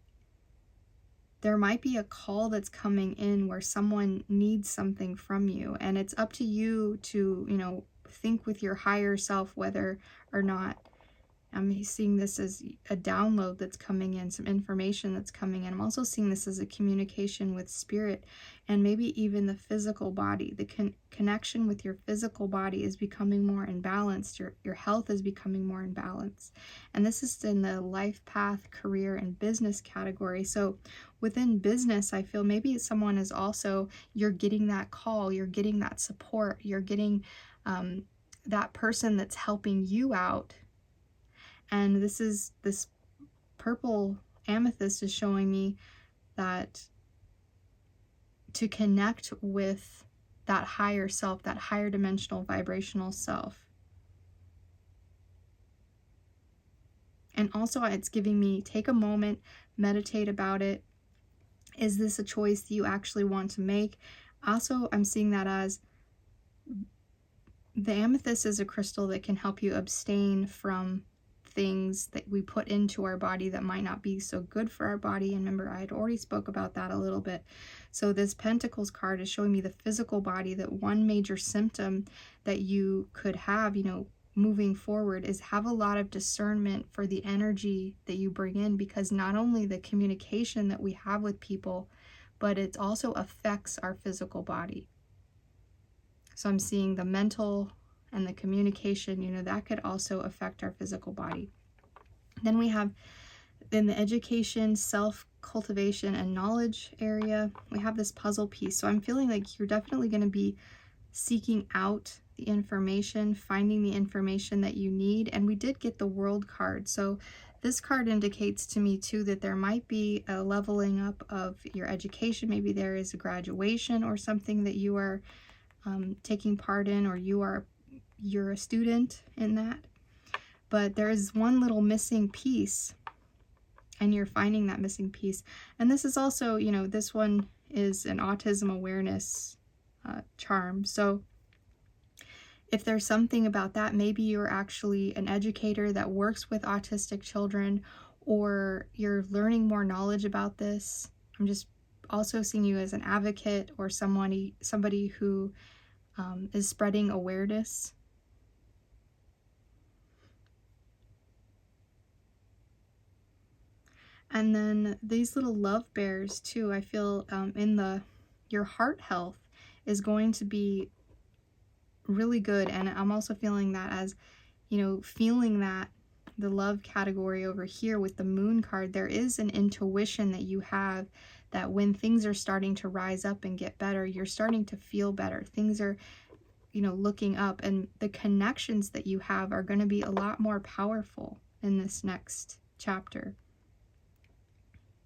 there might be a call that's coming in where someone needs something from you, and it's up to you to, you know, think with your higher self whether or not I'm seeing this as a download that's coming in, some information that's coming in. I'm also seeing this as a communication with spirit and maybe even the physical body. The connection with your physical body is becoming more imbalanced. Your health is becoming more imbalanced. And this is in the life path, career, and business category. So within business, I feel maybe someone is also, you're getting that call, you're getting that support, you're getting that person that's helping you out. And this purple amethyst is showing me that to connect with that higher self, that higher dimensional vibrational self. And also it's giving me, take a moment, meditate about it. Is this a choice that you actually want to make? Also, I'm seeing that as the amethyst is a crystal that can help you abstain from things that we put into our body that might not be so good for our body. And remember, I had already spoke about that a little bit. So this Pentacles card is showing me the physical body, that one major symptom that you could have, you know, moving forward is have a lot of discernment for the energy that you bring in, because not only the communication that we have with people, but it also affects our physical body. So I'm seeing the mental and the communication, you know, that could also affect our physical body. Then we have in the education, self-cultivation, and knowledge area, we have this puzzle piece. So I'm feeling like you're definitely going to be seeking out the information, finding the information that you need. And we did get the World card. So this card indicates to me too that there might be a leveling up of your education. Maybe there is a graduation or something that you are taking part in, or you're a student in that. But there is one little missing piece, and you're finding that missing piece. And this is also, you know, this one is an autism awareness charm. So if there's something about that, maybe you're actually an educator that works with autistic children, or you're learning more knowledge about this. I'm just also seeing you as an advocate or somebody who is spreading awareness. And then these little love bears too, I feel your heart health is going to be really good. And I'm also feeling that as, you know, feeling that the love category over here with the moon card, there is an intuition that you have that when things are starting to rise up and get better, you're starting to feel better. Things are, you know, looking up, and the connections that you have are going to be a lot more powerful in this next chapter,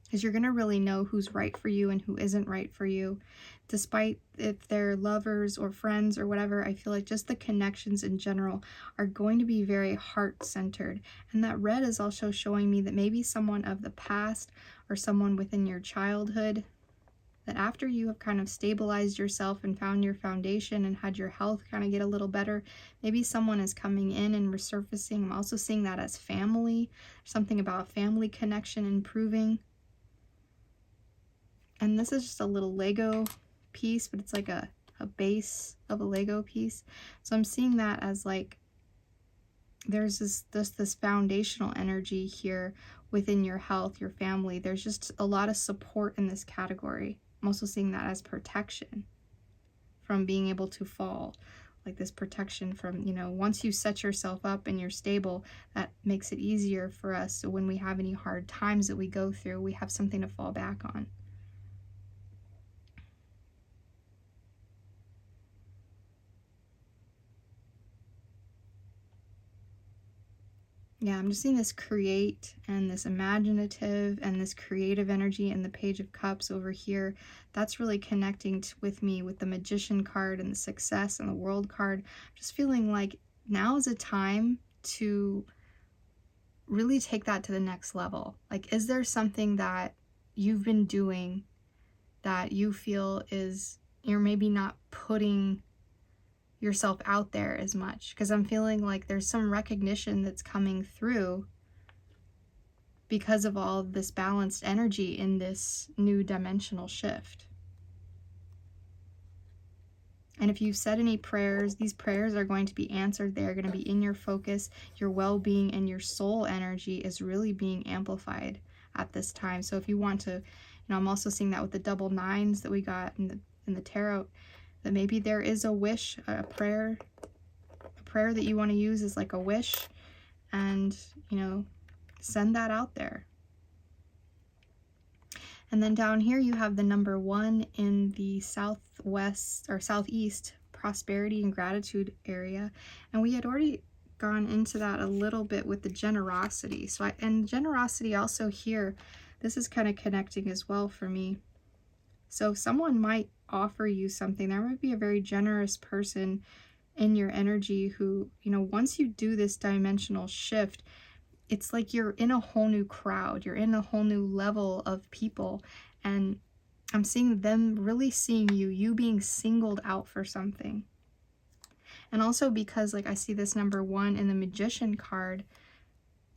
because you're going to really know who's right for you and who isn't right for you. Despite if they're lovers or friends or whatever, I feel like just the connections in general are going to be very heart-centered. And that red is also showing me that maybe someone of the past or someone within your childhood, that after you have kind of stabilized yourself and found your foundation and had your health kind of get a little better, maybe someone is coming in and resurfacing. I'm also seeing that as family, something about family connection improving. And this is just a little Lego piece, but it's like a base of a Lego piece. So I'm seeing that as like there's this foundational energy here within your health, your family. There's just a lot of support in this category. I'm also seeing that as protection from being able to fall, like this protection from, you know, once you set yourself up and you're stable, that makes it easier for us. So when we have any hard times that we go through, we have something to fall back on. Yeah, I'm just seeing this create and this imaginative and this creative energy in the Page of Cups over here. That's really connecting with me with the Magician card and the Success and the World card. Just feeling like now is a time to really take that to the next level. Like, is there something that you've been doing that you feel is, you're maybe not putting yourself out there as much? Because I'm feeling like there's some recognition that's coming through because of all of this balanced energy in this new dimensional shift. And if you've said any prayers, these prayers are going to be answered. They're going to be in your focus. Your well-being and your soul energy is really being amplified at this time. So if you want to, I'm also seeing that with the double nines that we got in the tarot, that maybe there is a wish, a prayer that you want to use is like a wish, and send that out there. And then down here you have the number 1 in the southwest or southeast prosperity and gratitude area, and we had already gone into that a little bit with the generosity. So and generosity also here, this is kind of connecting as well for me. So someone might offer you something. There might be a very generous person in your energy who, once you do this dimensional shift, it's like you're in a whole new crowd. You're in a whole new level of people. And I'm seeing them really seeing you being singled out for something. And also because I see this number 1 in the Magician card,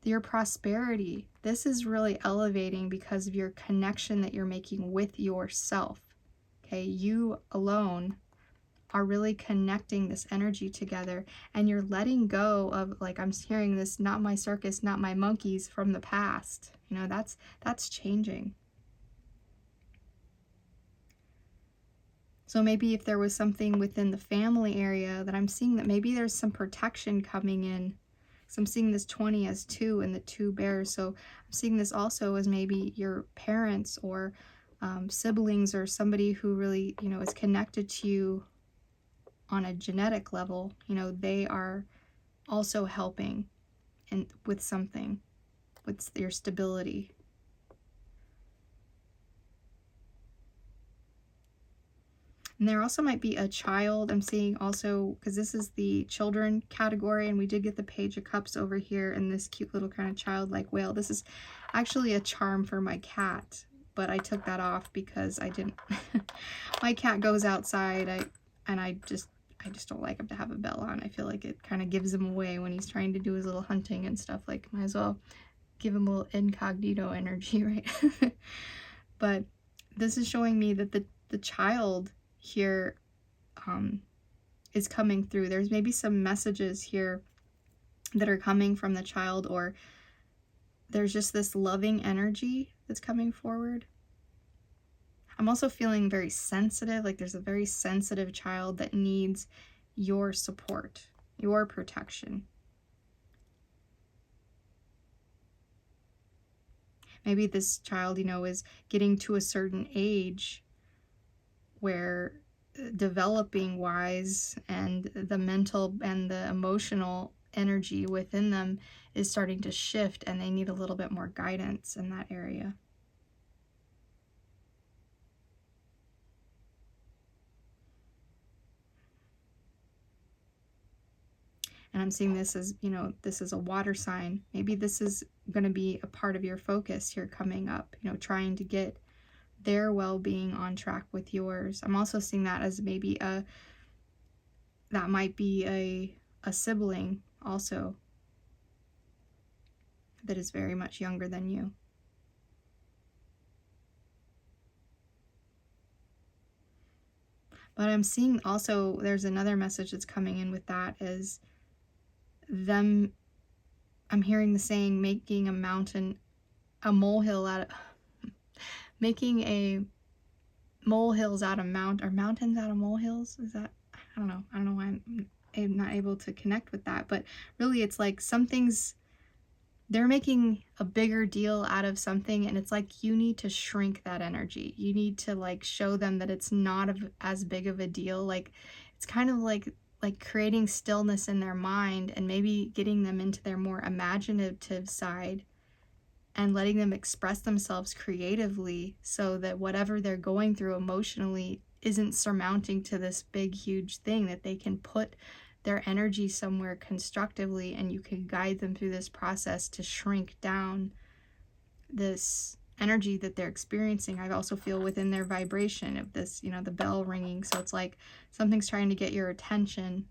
your prosperity, this is really elevating because of your connection that you're making with yourself. Okay, you alone are really connecting this energy together, and you're letting go of, I'm hearing this, not my circus, not my monkeys from the past. That's changing. So maybe if there was something within the family area that I'm seeing, that maybe there's some protection coming in. So I'm seeing this 20 as 2 and the 2 bears. So I'm seeing this also as maybe your parents or siblings or somebody who really, is connected to you on a genetic level. They are also helping and with something, with your stability. And there also might be a child. I'm seeing also, because this is the children category, and we did get the Page of Cups over here and this cute little kind of childlike whale. This is actually a charm for my cat, but I took that off because I didn't. My cat goes outside, and I just don't like him to have a bell on. I feel like it kind of gives him away when he's trying to do his little hunting and stuff. Might as well give him a little incognito energy, right? But this is showing me that the child here is coming through. There's maybe some messages here that are coming from the child, or there's just this loving energy that's coming forward. I'm also feeling very sensitive, there's a very sensitive child that needs your support, your protection. Maybe this child, is getting to a certain age where developing wise, and the mental and the emotional energy within them is starting to shift, and they need a little bit more guidance in that area. And I'm seeing this as, this is a water sign. Maybe this is going to be a part of your focus here coming up, trying to get their well-being on track with yours. I'm also seeing that as maybe that might be a sibling also that is very much younger than you. But I'm seeing also there's another message that's coming in with that, is them, I'm hearing the saying, making a molehill out of, making a molehills out of or mountains out of molehills. Is that, I don't know why I'm not able to connect with that, but really it's like they're making a bigger deal out of something, and it's like you need to shrink that energy. You need to show them that it's not as big of a deal. It's kind of like creating stillness in their mind, and maybe getting them into their more imaginative side and letting them express themselves creatively, so that whatever they're going through emotionally isn't surmounting to this big, huge thing, that they can put their energy somewhere constructively, and you can guide them through this process to shrink down this energy that they're experiencing. I also feel within their vibration of this, the bell ringing. So it's like something's trying to get your attention,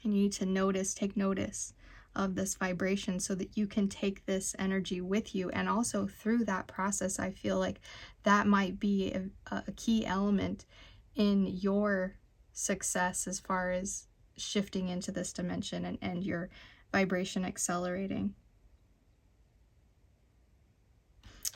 and you need to take notice of this vibration so that you can take this energy with you. And also through that process, I feel like that might be a key element in your success as far as shifting into this dimension and your vibration accelerating.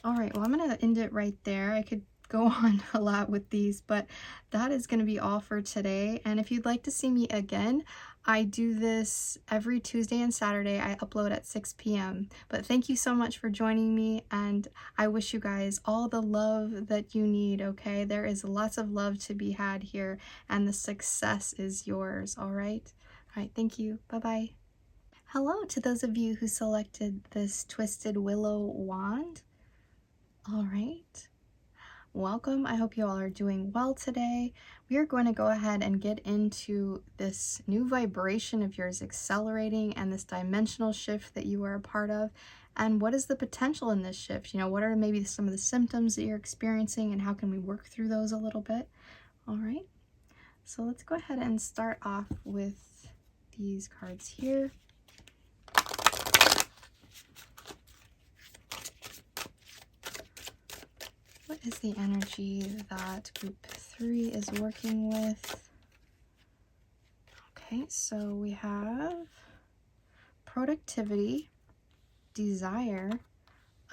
All right, well, I'm going to end it right there. I could go on a lot with these, but that is going to be all for today. And if you'd like to see me again, I do this every Tuesday and Saturday. I upload at 6 p.m. But thank you so much for joining me, and I wish you guys all the love that you need, okay? There is lots of love to be had here, and the success is yours, all right? All right, thank you. Bye-bye. Hello to those of you who selected this Twisted Willow wand. All right. Welcome. I hope you all are doing well today. We are going to go ahead and get into this new vibration of yours accelerating and this dimensional shift that you are a part of. And what is the potential in this shift? You know, what are maybe some of the symptoms that you're experiencing and how can we work through those a little bit? All right. So let's go ahead and start off with these cards here. What is the energy that group 3 is working with? Okay, so we have productivity, desire,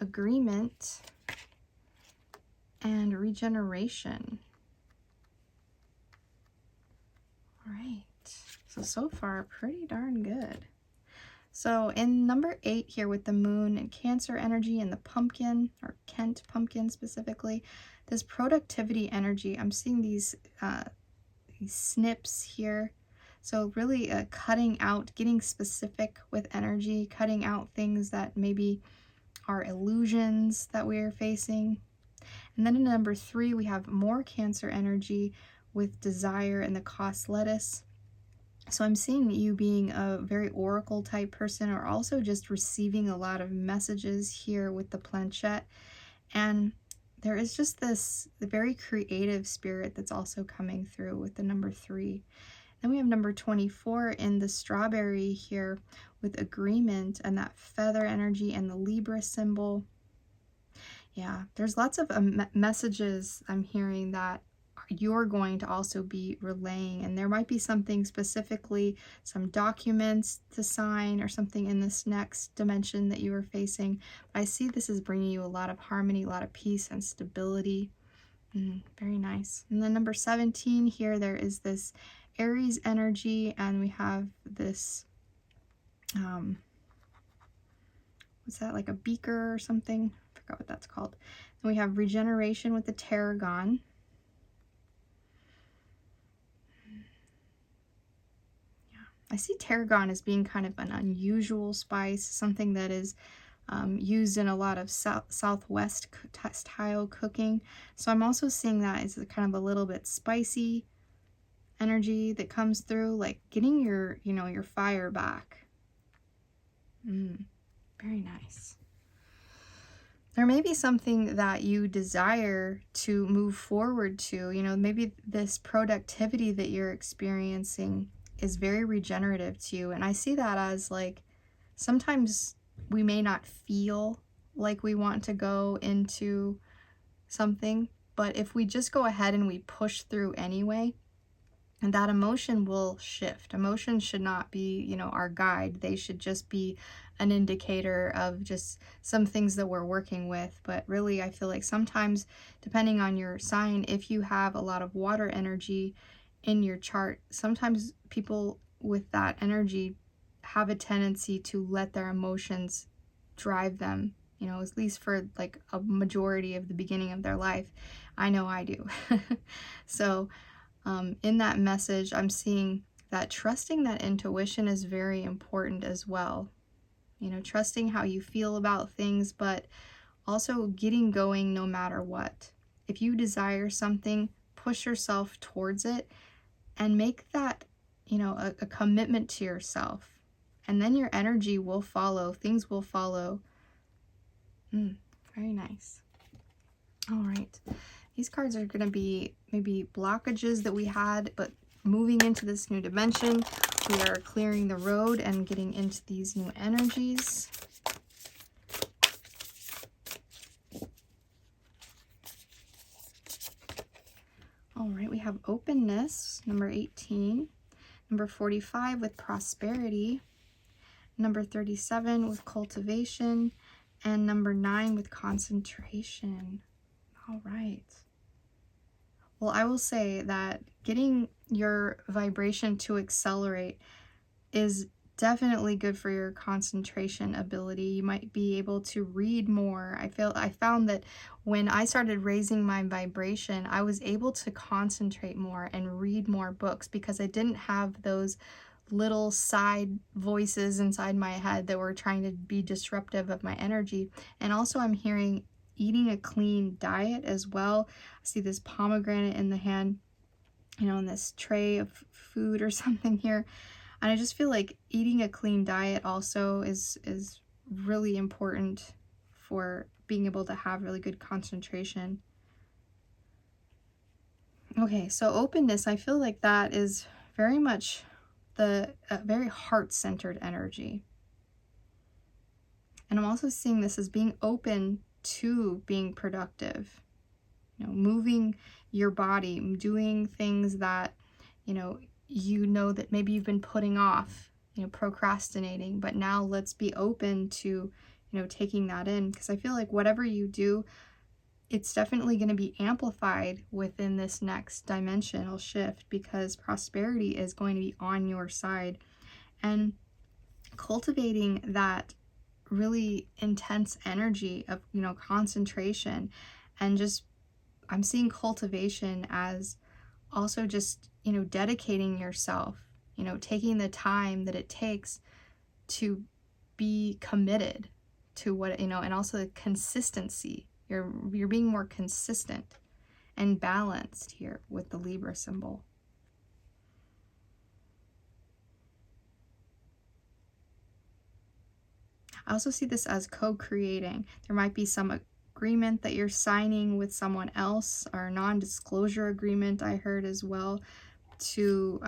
agreement, and regeneration. All right, so far pretty darn good. So in number 8 here with the moon and Cancer energy and the pumpkin, or Kent pumpkin specifically, this productivity energy, I'm seeing these snips here. So really cutting out, getting specific with energy, cutting out things that maybe are illusions that we are facing. And then in number 3, we have more Cancer energy with desire and the cos lettuce. So I'm seeing you being a very oracle type person, or also just receiving a lot of messages here with the planchette. And there is just this very creative spirit that's also coming through with the number 3. Then we have number 24 in the strawberry here with agreement and that feather energy and the Libra symbol. Yeah, there's lots of messages I'm hearing that you're going to also be relaying, and there might be something specifically, some documents to sign or something in this next dimension that you are facing. I see this is bringing you a lot of harmony, a lot of peace and stability. Very nice. And then number 17 here, there is this Aries energy, and we have this what's that, like a beaker or something? I forgot what that's called. And we have regeneration with the tarragon. I see tarragon as being kind of an unusual spice, something that is used in a lot of Southwest style cooking. So I'm also seeing that as kind of a little bit spicy energy that comes through, like getting your, you know, your fire back. Very nice. There may be something that you desire to move forward to, you know, maybe this productivity that you're experiencing is very regenerative to you. And I see that as like, sometimes we may not feel like we want to go into something, but if we just go ahead and we push through anyway, and that emotion will shift. Emotions should not be, you know, our guide. They should just be an indicator of just some things that we're working with. But really, I feel like sometimes, depending on your sign, if you have a lot of water energy in your chart, sometimes people with that energy have a tendency to let their emotions drive them, you know, at least for like a majority of the beginning of their life. I know I do. So in that message, I'm seeing that trusting that intuition is very important as well. You know, trusting how you feel about things, but also getting going no matter what. If you desire something, push yourself towards it and make that, you know, a commitment to yourself. And then your energy will follow. Things will follow. Very nice. All right. These cards are going to be maybe blockages that we had, but moving into this new dimension, we are clearing the road and getting into these new energies. All right, we have openness, number 18. Number 45 with prosperity. Number 37 with cultivation. And number 9 with concentration. All right. Well, I will say that getting your vibration to accelerate is definitely good for your concentration ability. You might be able to read more. I found that when I started raising my vibration, I was able to concentrate more and read more books because I didn't have those little side voices inside my head that were trying to be disruptive of my energy. And also I'm hearing eating a clean diet as well. I see this pomegranate in the hand, you know, in this tray of food or something here. And I just feel like eating a clean diet also is really important for being able to have really good concentration. Okay, so openness, I feel like that is very much the very heart-centered energy. And I'm also seeing this as being open to being productive, you know, moving your body, doing things that, you know that maybe you've been putting off, you know, procrastinating, but now let's be open to, you know, taking that in, because I feel like whatever you do, it's definitely going to be amplified within this next dimensional shift, because prosperity is going to be on your side. And cultivating that really intense energy of, you know, concentration, and just, I'm seeing cultivation as also just, you know, dedicating yourself, you know, taking the time that it takes to be committed to what, you know, and also the consistency. You're being more consistent and balanced here with the Libra symbol. I also see this as co-creating. There might be some agreement that you're signing with someone else, or a non-disclosure agreement I heard as well, to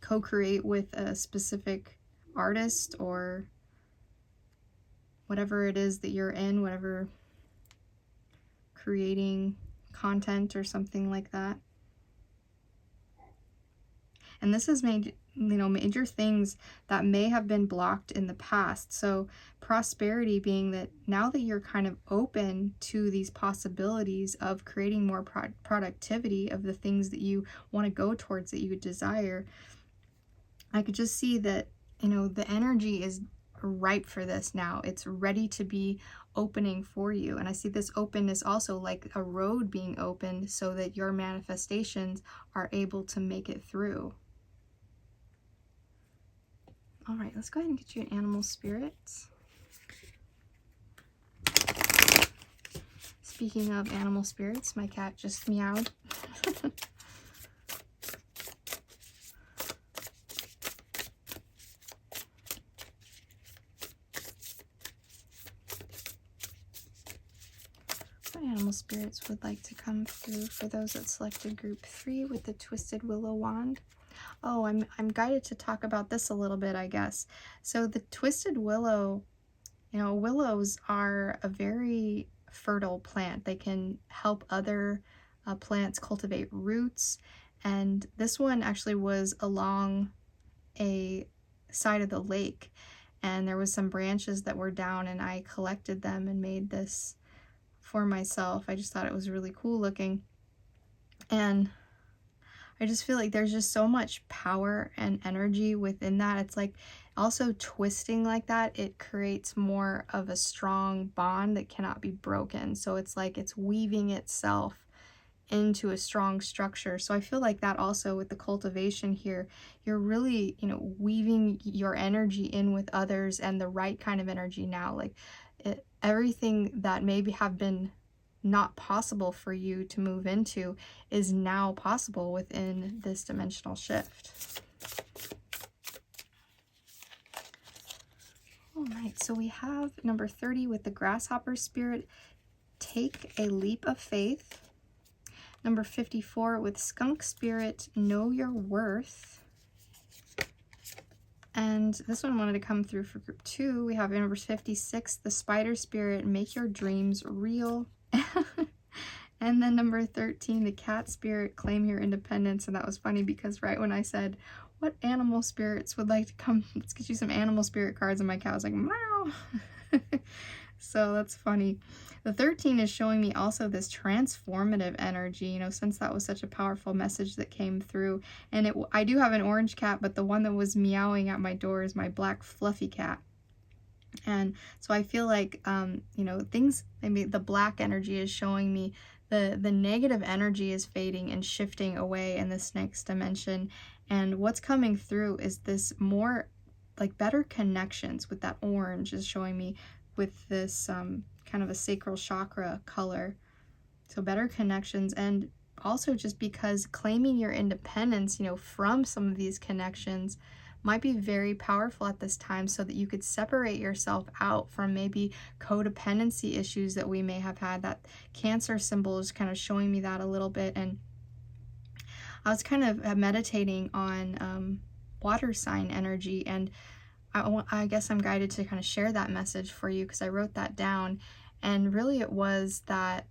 co-create with a specific artist or whatever it is that you're in, whatever, creating content or something like that. And this has made, you know, major things that may have been blocked in the past. So prosperity being that now that you're kind of open to these possibilities of creating more productivity of the things that you want to go towards, that you desire, I could just see that, you know, the energy is ripe for this now. It's ready to be opening for you. And I see this openness also like a road being opened so that your manifestations are able to make it through. All right, let's go ahead and get you an animal spirit. Speaking of animal spirits, my cat just meowed. What animal spirits would like to come through for those that selected group 3 with the Twisted Willow Wand? Oh, I'm guided to talk about this a little bit, I guess. So the Twisted Willow, you know, willows are a very fertile plant. They can help other plants cultivate roots. And this one actually was along a side of the lake. And there was some branches that were down, and I collected them and made this for myself. I just thought it was really cool looking. And I just feel like there's just so much power and energy within that. It's like also twisting like that, it creates more of a strong bond that cannot be broken. So it's like it's weaving itself into a strong structure. So I feel like that also with the cultivation here, you're really, you know, weaving your energy in with others, and the right kind of energy now. Like everything that maybe have been not possible for you to move into is now possible within this dimensional shift. All right, so we have number 30 with the grasshopper spirit, take a leap of faith. Number 54 with skunk spirit, know your worth. And this one wanted to come through for group 2. We have number 56, the spider spirit, make your dreams real. And then number 13, the cat spirit, claim your independence. And that was funny because right when I said, what animal spirits would like to come, let's get you some animal spirit cards, and my cat was like, meow. So that's funny. The 13 is showing me also this transformative energy, you know, since that was such a powerful message that came through. And I do have an orange cat, but the one that was meowing at my door is my black fluffy cat. And so I feel like, you know, things, maybe the black energy is showing me the negative energy is fading and shifting away in this next dimension. And what's coming through is this more like better connections with that orange is showing me with this kind of a sacral chakra color. So better connections, and also just because claiming your independence, you know, from some of these connections might be very powerful at this time, so that you could separate yourself out from maybe codependency issues that we may have had. That Cancer symbol is kind of showing me that a little bit. And I was kind of meditating on water sign energy, and I guess I'm guided to kind of share that message for you because I wrote that down. And really it was that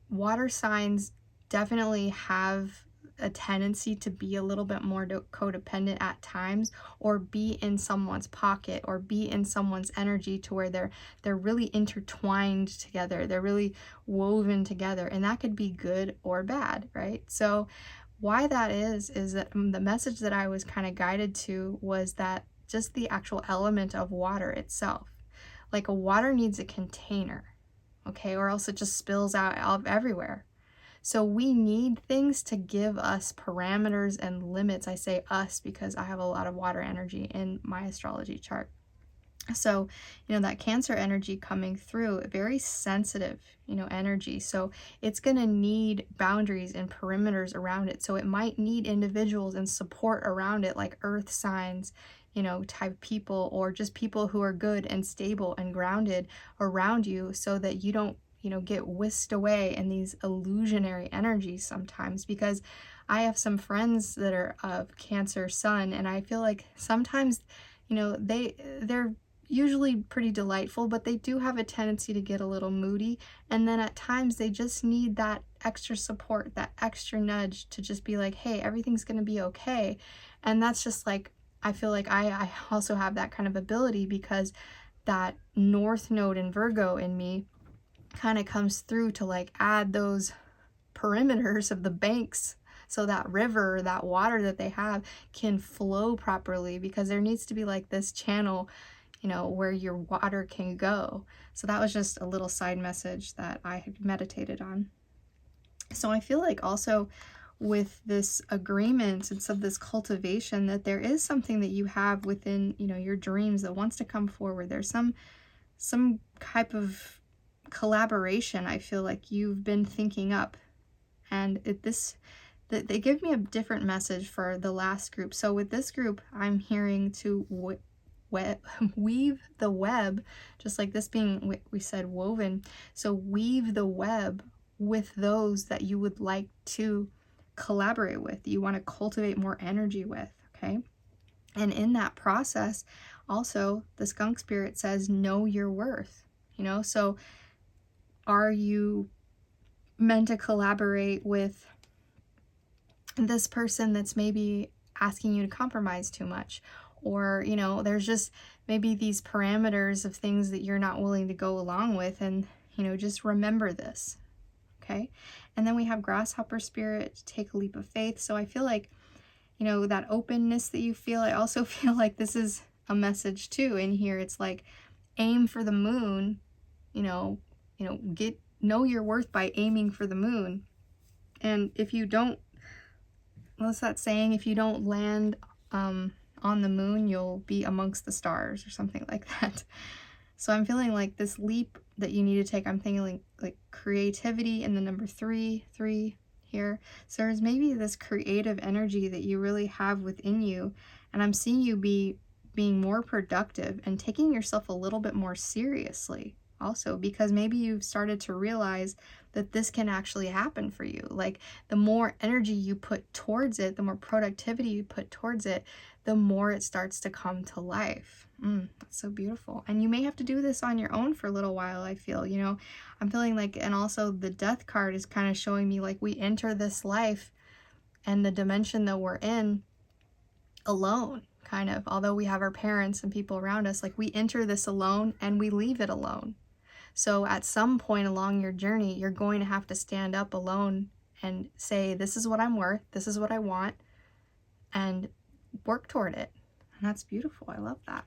water signs definitely have a tendency to be a little bit more codependent at times, or be in someone's pocket, or be in someone's energy to where they're really intertwined together, they're really woven together, and that could be good or bad, right? So why that is that the message that I was kind of guided to was that just the actual element of water itself, like a water needs a container, okay, or else it just spills out everywhere. So we need things to give us parameters and limits. I say us because I have a lot of water energy in my astrology chart. So, you know, that Cancer energy coming through, very sensitive, you know, energy. So it's going to need boundaries and perimeters around it. So it might need individuals and support around it, like earth signs, you know, type people, or just people who are good and stable and grounded around you, so that you don't, you know, get whisked away in these illusionary energies sometimes. Because I have some friends that are of Cancer sun, and I feel like sometimes, you know, they're usually pretty delightful, but they do have a tendency to get a little moody. And then at times they just need that extra support, that extra nudge to just be like, hey, everything's going to be okay. And that's just like, I feel like I also have that kind of ability, because that North Node in Virgo in me kind of comes through to like add those perimeters of the banks, so that river, that water that they have can flow properly, because there needs to be like this channel, you know, where your water can go. So that was just a little side message that I had meditated on. So I feel like also with this agreement and some of this cultivation, that there is something that you have within, you know, your dreams that wants to come forward. There's some type of collaboration I feel like you've been thinking up, and they give me a different message for the last group. So with this group, I'm hearing to weave the web, just like this being, we said, woven. So weave the web with those that you would like to collaborate with, you want to cultivate more energy with, okay? And in that process, also, the skunk spirit says, know your worth, you know? So are you meant to collaborate with this person that's maybe asking you to compromise too much? Or, you know, there's just maybe these parameters of things that you're not willing to go along with. And, you know, just remember this, okay? And then we have grasshopper spirit, take a leap of faith. So I feel like, you know, that openness that you feel, I also feel like this is a message too in here. It's like, aim for the moon, know your worth by aiming for the moon. And if you don't, what's that saying? If you don't land on the moon, you'll be amongst the stars, or something like that. So I'm feeling like this leap that you need to take, I'm thinking like creativity, and the number three here. So there's maybe this creative energy that you really have within you, and I'm seeing you being more productive and taking yourself a little bit more seriously also, because maybe you've started to realize that this can actually happen for you. Like, the more energy you put towards it, the more productivity you put towards it, the more it starts to come to life, That's so beautiful. And you may have to do this on your own for a little while, I feel, you know. I'm feeling like, and also the death card is kind of showing me like we enter this life and the dimension that we're in alone, kind of. Although we have our parents and people around us, like we enter this alone and we leave it alone. So at some point along your journey, you're going to have to stand up alone and say, this is what I'm worth, this is what I want, and work toward it. And that's beautiful. I love that.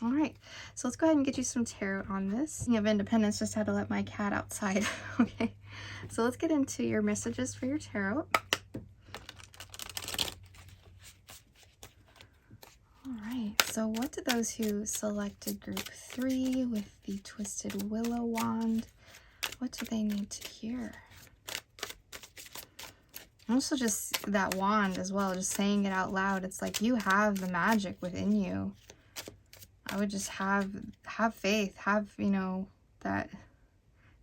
All right, so let's go ahead and get you some tarot on this. Speaking of independence, just had to let my cat outside. Okay, so let's get into your messages for your tarot. All right, so what do those who selected group 3 with the twisted willow wand, what do they need to hear? Also just that wand as well, just saying it out loud. It's like you have the magic within you. I would just have faith, have, you know, that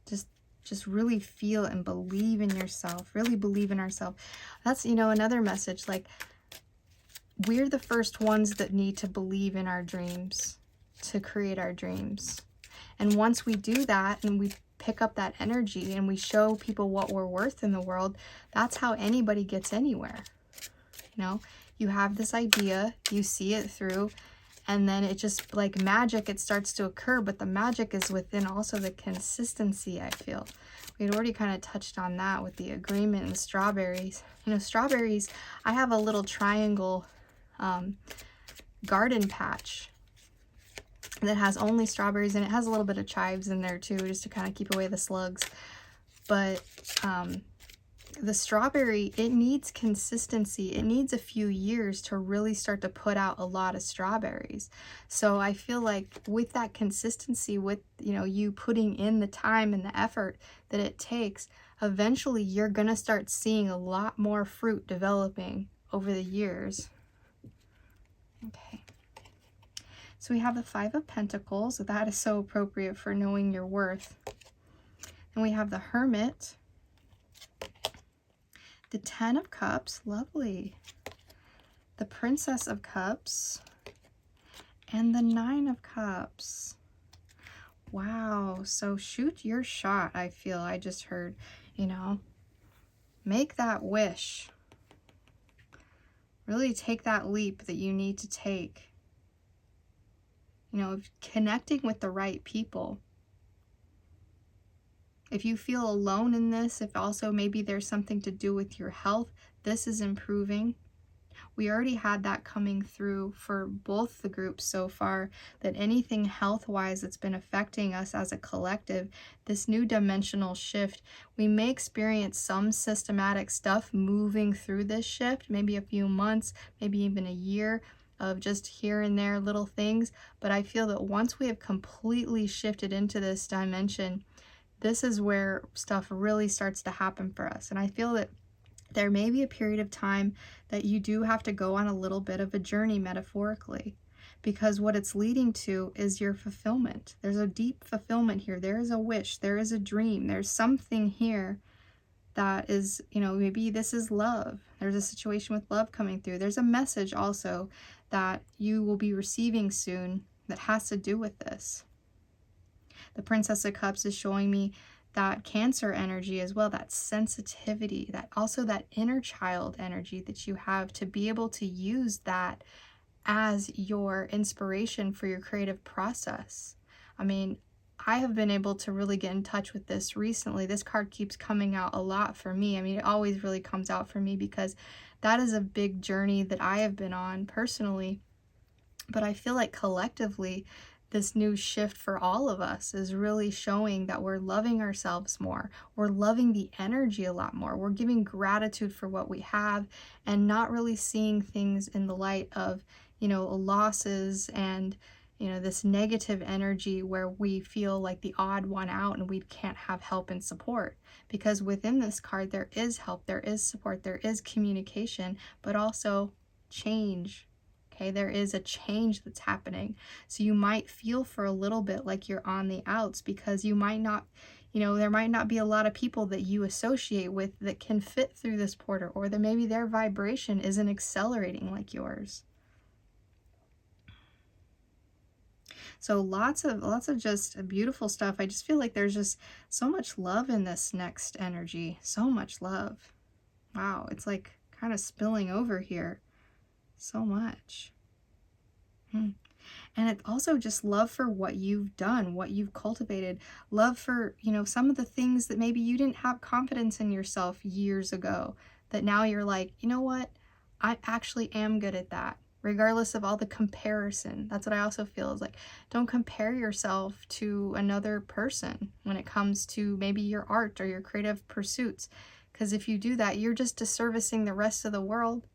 just really feel and believe in yourself, really believe in ourselves. That's, you know, another message, like we're the first ones that need to believe in our dreams, to create our dreams. And once we do that and we pick up that energy and we show people what we're worth in the world, that's how anybody gets anywhere. You know, you have this idea, you see it through, and then it just, like magic, it starts to occur. But the magic is within also the consistency, I feel. We had already kind of touched on that with the agreement and strawberries. You know, strawberries, I have a little triangle garden patch that has only strawberries, and it has a little bit of chives in there too, just to kind of keep away the slugs. But the strawberry, it needs consistency. It needs a few years to really start to put out a lot of strawberries. So I feel like with that consistency, with, you know, you putting in the time and the effort that it takes, eventually you're going to start seeing a lot more fruit developing over the years. Okay. So we have the 5 of Pentacles. That is so appropriate for knowing your worth. And we have the Hermit, the 10 of Cups, lovely, the Princess of Cups, and the 9 of Cups. Wow, so shoot your shot, I feel. I just heard, you know, make that wish. Really take that leap that you need to take. You know, connecting with the right people. If you feel alone in this, if also maybe there's something to do with your health, this is improving. We already had that coming through for both the groups so far, that anything health-wise that's been affecting us as a collective, this new dimensional shift, we may experience some systematic stuff moving through this shift, maybe a few months, maybe even a year of just here and there little things. But I feel that once we have completely shifted into this dimension, this is where stuff really starts to happen for us. And I feel that there may be a period of time that you do have to go on a little bit of a journey metaphorically, because what it's leading to is your fulfillment. There's a deep fulfillment here. There is a wish. There is a dream. There's something here that is, you know, maybe this is love. There's a situation with love coming through. There's a message also that you will be receiving soon that has to do with this. The Princess of Cups is showing me that Cancer energy as well, that sensitivity, that also that inner child energy that you have, to be able to use that as your inspiration for your creative process. I mean, I have been able to really get in touch with this recently. This card keeps coming out a lot for me. I mean, it always really comes out for me because that is a big journey that I have been on personally. But I feel like collectively, this new shift for all of us is really showing that we're loving ourselves more. We're loving the energy a lot more. We're giving gratitude for what we have and not really seeing things in the light of, you know, losses and, you know, this negative energy where we feel like the odd one out and we can't have help and support. Because within this card, there is help, there is support, there is communication, but also change. Okay, there is a change that's happening. So you might feel for a little bit like you're on the outs because you might not, you know, there might not be a lot of people that you associate with that can fit through this portal, or that maybe their vibration isn't accelerating like yours. So lots of just beautiful stuff. I just feel like there's just so much love in this next energy. So much love. Wow, it's like kind of spilling over here. So much. And it's also just love for what you've done, what you've cultivated. Love for, some of the things that maybe you didn't have confidence in yourself years ago, that now you're like, you know what? I actually am good at that, regardless of all the comparison. That's what I also feel is like, don't compare yourself to another person when it comes to maybe your art or your creative pursuits. Because if you do that, you're just disservicing the rest of the world.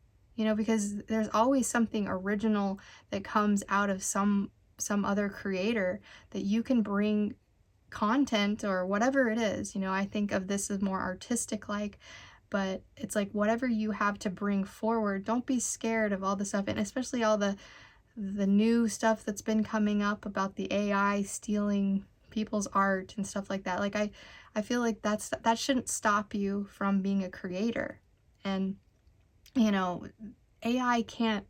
Because there's always something original that comes out of some other creator that you can bring content or whatever it is. I think of this as more artistic like, but it's like whatever you have to bring forward, don't be scared of all the stuff, and especially all the new stuff that's been coming up about the AI stealing people's art and stuff like that. Like I feel like that shouldn't stop you from being a creator. And AI can't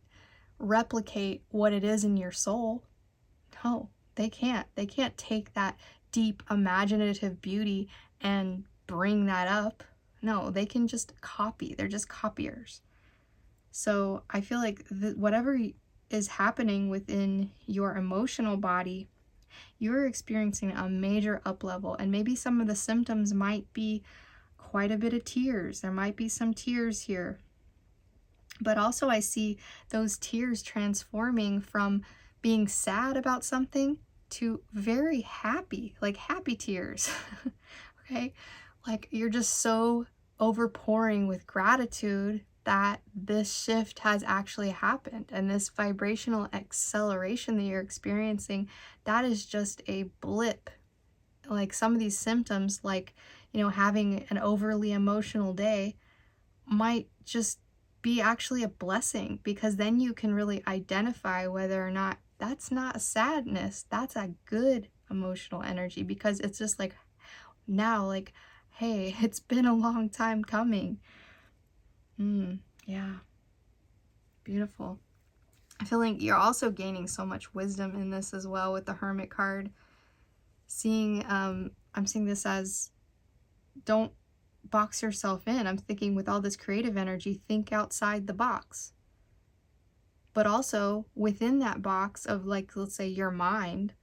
replicate what it is in your soul. No, they can't. They can't take that deep imaginative beauty and bring that up. No, they can just copy. They're just copiers. So I feel like whatever is happening within your emotional body, you're experiencing a major up level, and maybe some of the symptoms might be quite a bit of tears. There might be some tears here. But also I see those tears transforming from being sad about something to very happy, like happy tears. Okay? Like you're just so overpouring with gratitude that this shift has actually happened. And this vibrational acceleration that you're experiencing, that is just a blip. Like some of these symptoms, like, having an overly emotional day might just be actually a blessing, because then you can really identify whether or not that's not a sadness, that's a good emotional energy, because it's just like now, like, hey, it's been a long time coming. Yeah, beautiful. I feel like you're also gaining so much wisdom in this as well with the Hermit card. I'm seeing this as, don't box yourself in. I'm thinking with all this creative energy, think outside the box. But also within that box of, like, let's say your mind,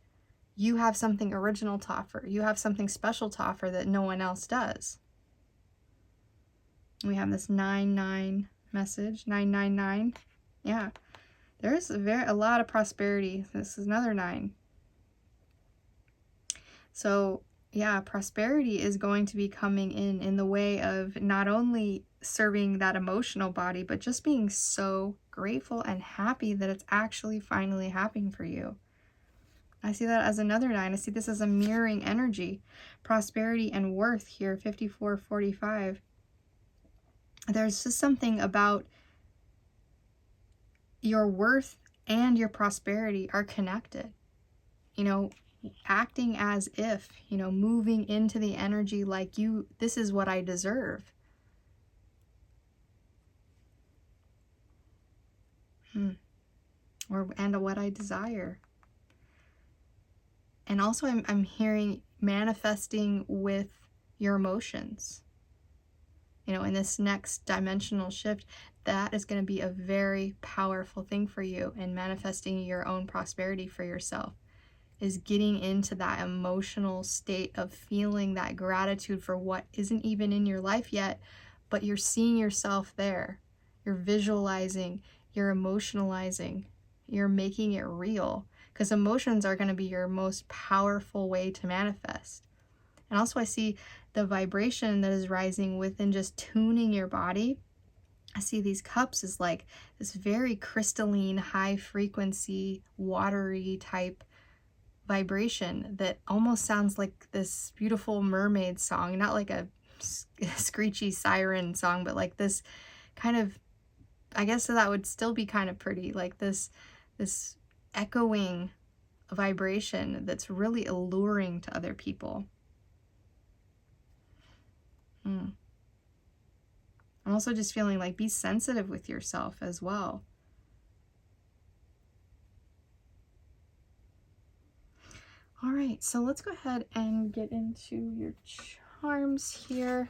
you have something original to offer. You have something special to offer that no one else does. We have this 9-9 message, 999. Yeah, there's a lot of prosperity. This is another 9. So yeah, prosperity is going to be coming in the way of not only serving that emotional body, but just being so grateful and happy that it's actually finally happening for you. I see that as another 9. I see this as a mirroring energy. Prosperity and worth here, 5445. There's just something about your worth and your prosperity are connected. Acting as if, moving into the energy like this is what I deserve. And what I desire. And also I'm hearing manifesting with your emotions. In this next dimensional shift, that is going to be a very powerful thing for you in manifesting your own prosperity for yourself. Is getting into that emotional state of feeling that gratitude for what isn't even in your life yet, but you're seeing yourself there. You're visualizing, you're emotionalizing, you're making it real, because emotions are going to be your most powerful way to manifest. And also I see the vibration that is rising within just tuning your body. I see these cups as like this very crystalline, high frequency, watery type vibration that almost sounds like this beautiful mermaid song, not like a screechy siren song, but like this kind of, I guess that would still be kind of pretty, like this echoing vibration that's really alluring to other people. I'm also just feeling like be sensitive with yourself as well. All right, so let's go ahead and get into your charms here.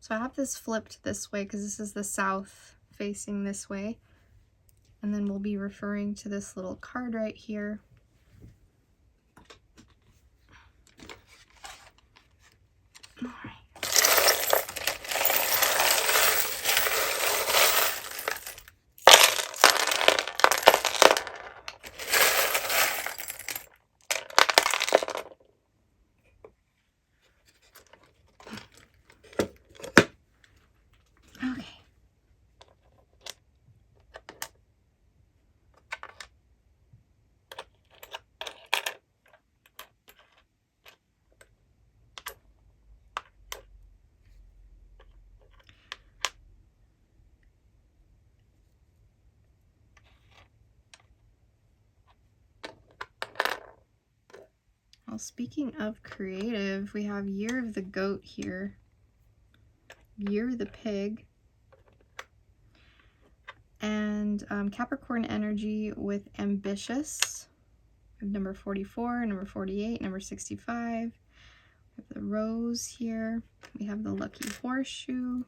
So I have this flipped this way because this is the south facing this way. And then we'll be referring to this little card right here. All right. Okay. Well, speaking of creative, we have Year of the Goat here, Year of the Pig, and Capricorn energy with ambitious. We have number 44, number 48, number 65. We have the rose here. We have the lucky horseshoe.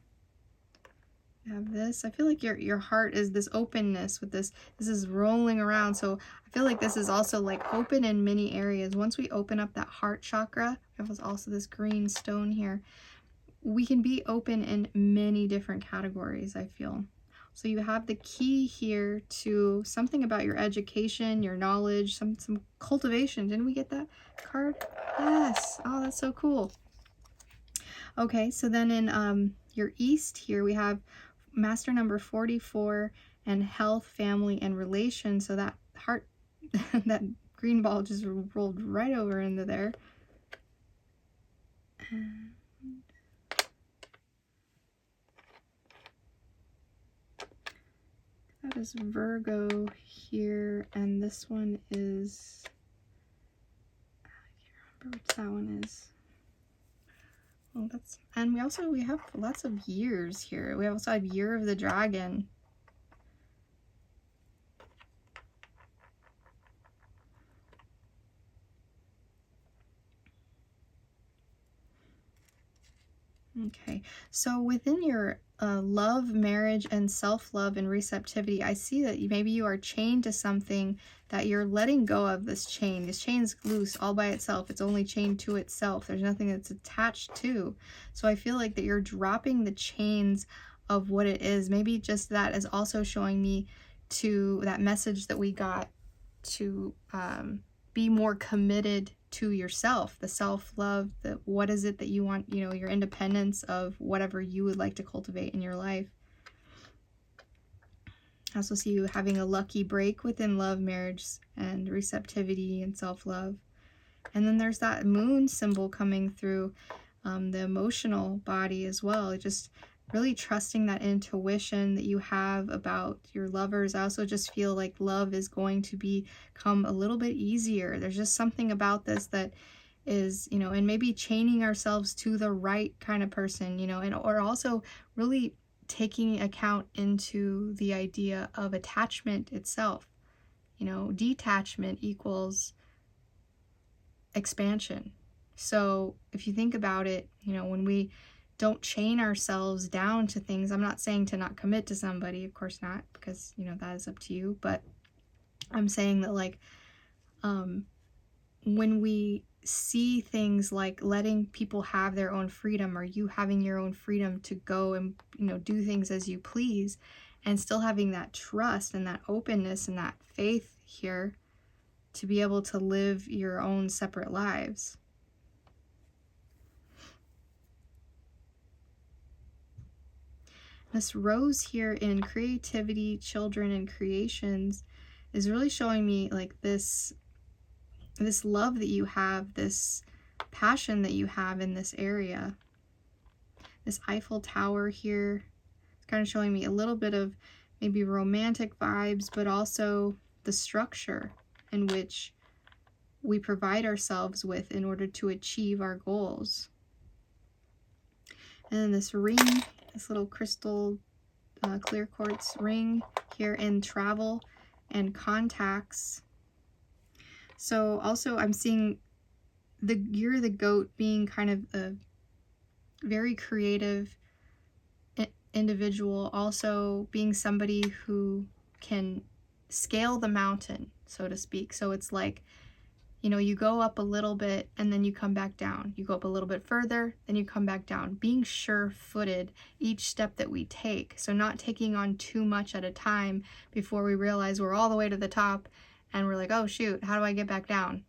We have this. I feel like your heart is this openness with this. This is rolling around. So I feel like this is also like open in many areas. Once we open up that heart chakra, there was also this green stone here. We can be open in many different categories, I feel. So you have the key here to something about your education, your knowledge, some cultivation. Didn't we get that card? Yes. Oh, that's so cool. Okay, so then in your east here, we have master number 44 and health, family, and relations. So that heart, that green ball just rolled right over into there. And that is Virgo here, and this one is, I can't remember what that one is. Well, that's, and we have lots of years here. We also have Year of the Dragon. Okay, so within your love, marriage, and self-love and receptivity, I see that maybe you are chained to something that you're letting go of. This chain. This chain's loose all by itself. It's only chained to itself. There's nothing that's attached to. So I feel like that you're dropping the chains of what it is. Maybe just that is also showing me to that message that we got to be more committed to yourself, the self-love, the what is it that you want, you know, your independence of whatever you would like to cultivate in your life. I also see you having a lucky break within love, marriage, and receptivity and self-love. And then there's that moon symbol coming through the emotional body as well. Just really trusting that intuition that you have about your lovers. I also just feel like love is going to become a little bit easier. There's just something about this that is, you know, and maybe chaining ourselves to the right kind of person, you know, and or also really taking account into the idea of attachment itself. You know, detachment equals expansion. So if you think about it, you know, when we don't chain ourselves down to things, I'm not saying to not commit to somebody, of course not, because, you know, that is up to you, but I'm saying that like when we see things like letting people have their own freedom, or you having your own freedom to go and, you know, do things as you please, and still having that trust and that openness and that faith here to be able to live your own separate lives. This rose here in creativity, children, and creations is really showing me like this love that you have, this passion that you have in this area. This Eiffel Tower here is kind of showing me a little bit of maybe romantic vibes, but also the structure in which we provide ourselves with in order to achieve our goals. And then this ring, this little crystal clear quartz ring here in travel and contacts. So also I'm seeing you're the goat being kind of a very creative individual, also being somebody who can scale the mountain, so to speak. So it's like, you know, you go up a little bit and then you come back down. You go up a little bit further, then you come back down. Being sure-footed each step that we take. So not taking on too much at a time before we realize we're all the way to the top and we're like, oh shoot, how do I get back down?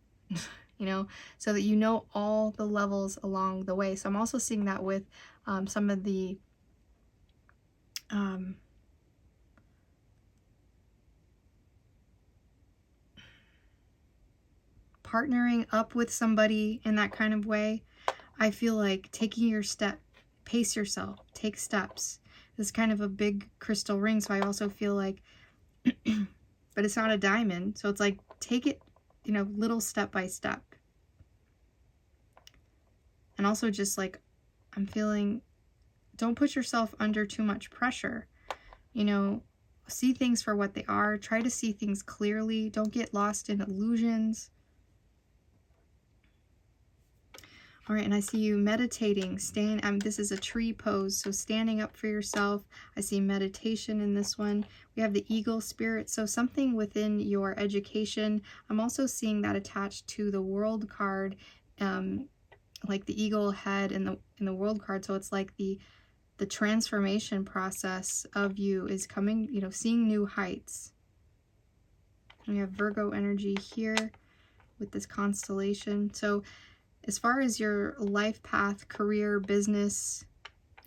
You know, so that you know all the levels along the way. So I'm also seeing that with some of the partnering up with somebody in that kind of way. I feel like taking your step, pace yourself, take steps. This is kind of a big crystal ring, so I also feel like, but it's not a diamond, so it's like take it, you know, little step by step. And also just like, I'm feeling, don't put yourself under too much pressure. You know, see things for what they are. Try to see things clearly. Don't get lost in illusions. All right, and I see you meditating, this is a tree pose, so standing up for yourself. I see meditation in this one. We have the eagle spirit, so something within your education. I'm also seeing that attached to the world card, like the eagle head in the world card. So it's like the transformation process of you is coming, you know, seeing new heights. And we have Virgo energy here with this constellation. So as far as your life path, career, business,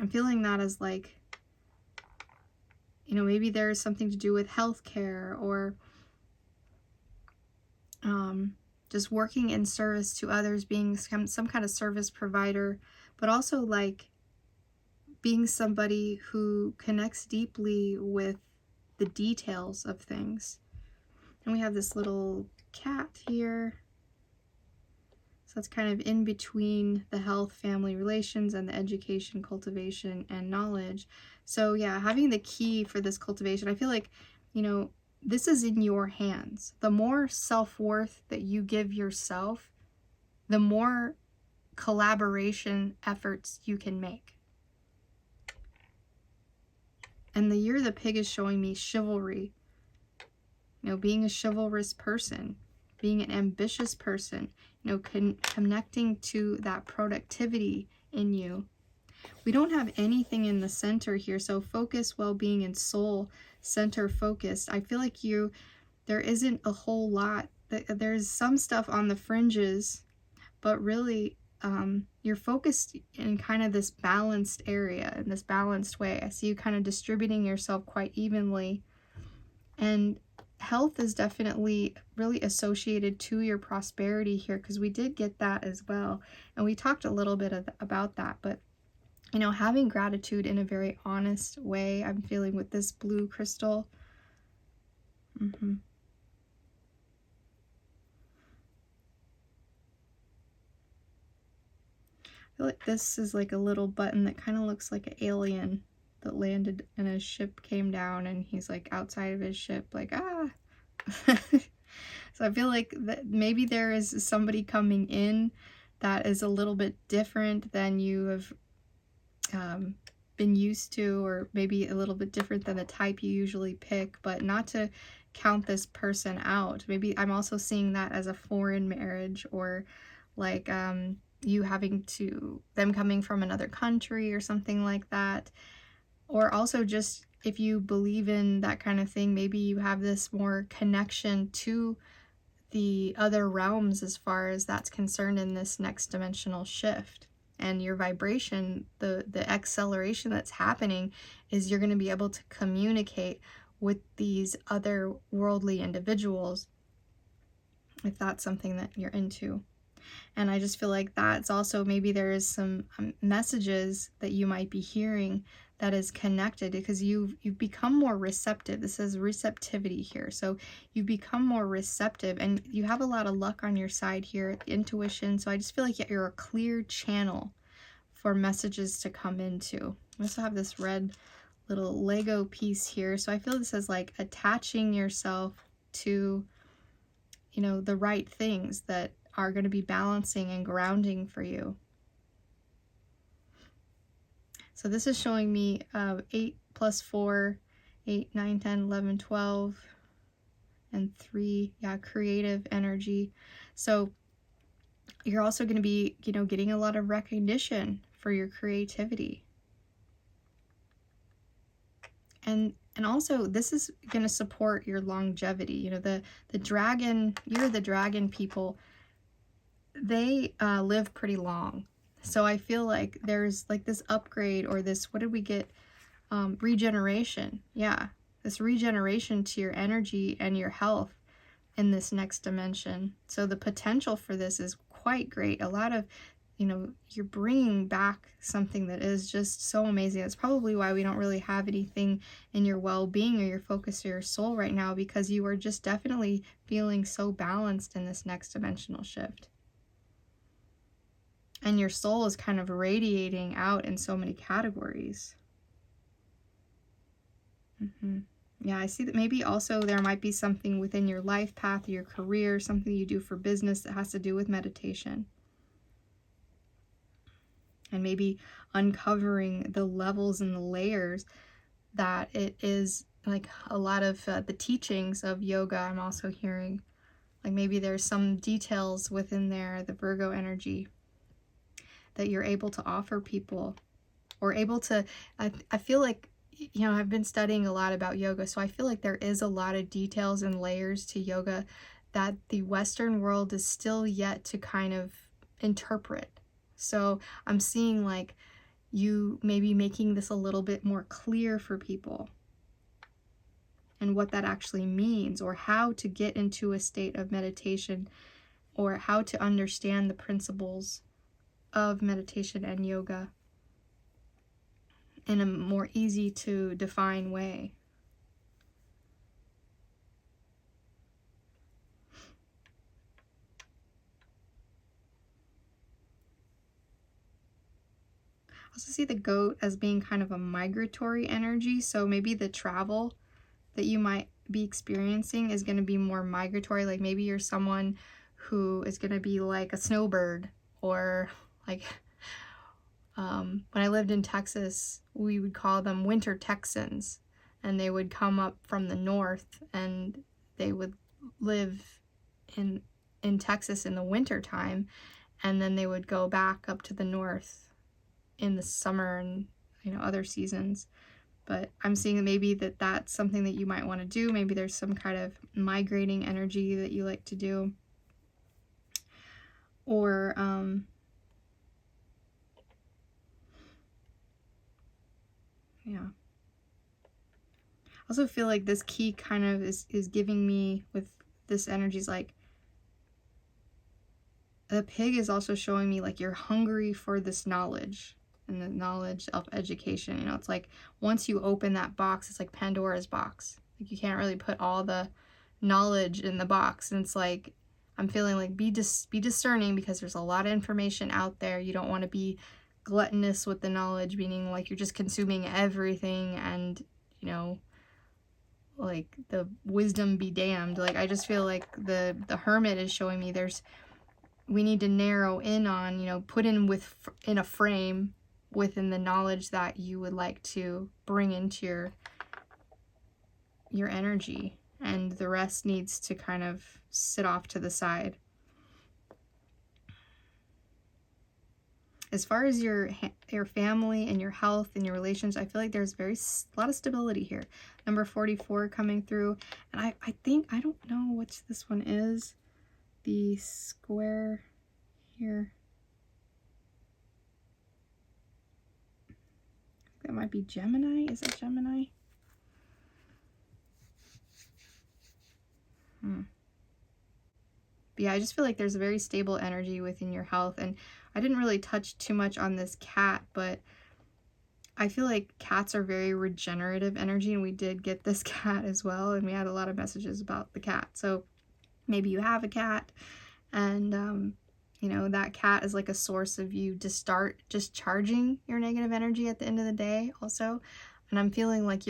I'm feeling that as like, you know, maybe there's something to do with healthcare or just working in service to others, being some kind of service provider, but also like being somebody who connects deeply with the details of things. And we have this little cat here. That's kind of in between the health, family relations, and the education, cultivation, and knowledge. So yeah, having the key for this cultivation, I feel like, you know, this is in your hands. The more self-worth that you give yourself, the more collaboration efforts you can make. And the year the pig is showing me chivalry. You know, being a chivalrous person, being an ambitious person, you know, connecting to that productivity in you. We don't have anything in the center here, so focus, well-being, and soul center focused. I feel like there isn't a whole lot. There's some stuff on the fringes, but really you're focused in kind of this balanced area, in this balanced way. I see you kind of distributing yourself quite evenly. And health is definitely really associated to your prosperity here, because we did get that as well. And we talked a little bit about that, but you know, having gratitude in a very honest way, I'm feeling with this blue crystal. I feel like this is like a little button that kind of looks like an alien that landed and his ship came down and he's like outside of his ship like, ah. So I feel like that maybe there is somebody coming in that is a little bit different than you have been used to, or maybe a little bit different than the type you usually pick, but not to count this person out. Maybe I'm also seeing that as a foreign marriage, or like you having them coming from another country or something like that. Or also just if you believe in that kind of thing, maybe you have this more connection to the other realms as far as that's concerned in this next dimensional shift. And your vibration, the acceleration that's happening is you're going to be able to communicate with these other worldly individuals if that's something that you're into. And I just feel like that's also, maybe there is some messages that you might be hearing that is connected, because you've become more receptive. This is receptivity here. So you've become more receptive, and you have a lot of luck on your side here, intuition. So I just feel like you're a clear channel for messages to come into. I also have this red little Lego piece here. So I feel this as like attaching yourself to, you know, the right things that are going to be balancing and grounding for you. So this is showing me 8 plus 4, 8, 9, 10, 11, 12, and 3, yeah, creative energy. So you're also going to be, you know, getting a lot of recognition for your creativity. And also this is going to support your longevity. You know, the dragon, you're the dragon people, they live pretty long. So I feel like there's like this upgrade, or this, what did we get? Regeneration. Yeah, this regeneration to your energy and your health in this next dimension. So the potential for this is quite great. A lot of, you know, you're bringing back something that is just so amazing. That's probably why we don't really have anything in your well-being or your focus or your soul right now, because you are just definitely feeling so balanced in this next dimensional shift. And your soul is kind of radiating out in so many categories. Yeah, I see that maybe also there might be something within your life path, your career, something you do for business that has to do with meditation. And maybe uncovering the levels and the layers that it is, like a lot of the teachings of yoga I'm also hearing. Like maybe there's some details within there, the Virgo energy, that you're able to offer people, or able to, I feel like, you know, I've been studying a lot about yoga, so I feel like there is a lot of details and layers to yoga that the Western world is still yet to kind of interpret. So I'm seeing like you maybe making this a little bit more clear for people, and what that actually means, or how to get into a state of meditation, or how to understand the principles of meditation and yoga in a more easy to define way. I also see the goat as being kind of a migratory energy, so maybe the travel that you might be experiencing is going to be more migratory. Like maybe you're someone who is going to be like a snowbird, or like when I lived in Texas, we would call them winter Texans, and they would come up from the north and they would live in Texas in the winter time, and then they would go back up to the north in the summer and, you know, other seasons. But I'm seeing maybe that's something that you might want to do. Maybe there's some kind of migrating energy that you like to do, or yeah. I also feel like this key kind of is giving me, with this energy, is like the pig is also showing me like you're hungry for this knowledge, and the knowledge of education. You know, it's like once you open that box, it's like Pandora's box. Like you can't really put all the knowledge in the box, and it's like I'm feeling like be discerning, because there's a lot of information out there. You don't want to be gluttonous with the knowledge, meaning like you're just consuming everything, and, you know, like the wisdom be damned. Like I just feel like the hermit is showing me we need to narrow in on, you know, put in a frame within the knowledge that you would like to bring into your energy, and the rest needs to kind of sit off to the side. As far as your family and your health and your relations, I feel like there's a lot of stability here. Number 44 coming through, and I think, I don't know which this one is, the square here. That might be Gemini. Is that Gemini? But yeah, I just feel like there's a very stable energy within your health. And I didn't really touch too much on this cat, but I feel like cats are very regenerative energy, and we did get this cat as well, and we had a lot of messages about the cat. So maybe you have a cat, and you know, that cat is like a source of you to start just charging your negative energy at the end of the day also. And I'm feeling like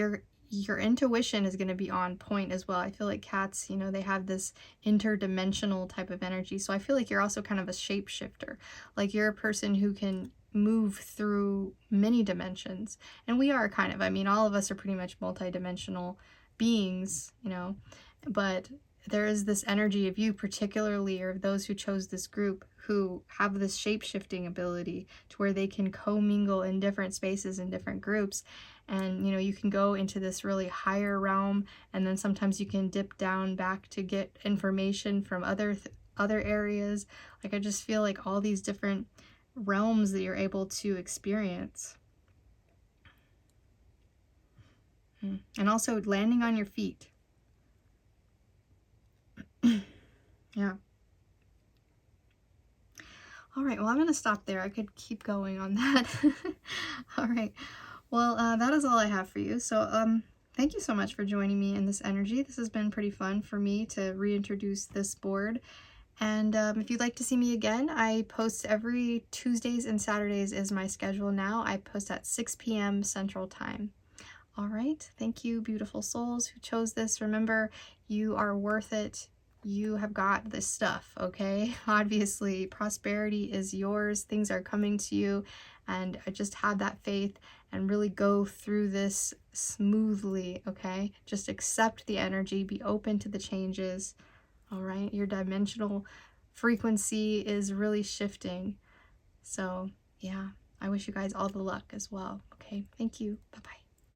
your intuition is going to be on point as well. I feel like cats, you know, they have this interdimensional type of energy. So I feel like you're also kind of a shapeshifter. Like you're a person who can move through many dimensions. And we are kind of, I mean, all of us are pretty much multidimensional beings, you know, but there is this energy of you particularly, or those who chose this group, who have this shape-shifting ability to where they can commingle in different spaces and different groups. And, you know, you can go into this really higher realm, and then sometimes you can dip down back to get information from other areas. Like, I just feel like all these different realms that you're able to experience. And also landing on your feet. Yeah. All right, well, I'm going to stop there. I could keep going on that. All right. Well, that is all I have for you. So, thank you so much for joining me in this energy. This has been pretty fun for me to reintroduce this board. And if you'd like to see me again, I post every Tuesdays and Saturdays is my schedule now. I post at 6 p.m. Central Time. All right. Thank you, beautiful souls who chose this. Remember, you are worth it. You have got this stuff, okay? Obviously, prosperity is yours. Things are coming to you. And I just have that faith and really go through this smoothly, okay? Just accept the energy. Be open to the changes, all right? Your dimensional frequency is really shifting. So, yeah, I wish you guys all the luck as well, okay? Thank you. Bye-bye.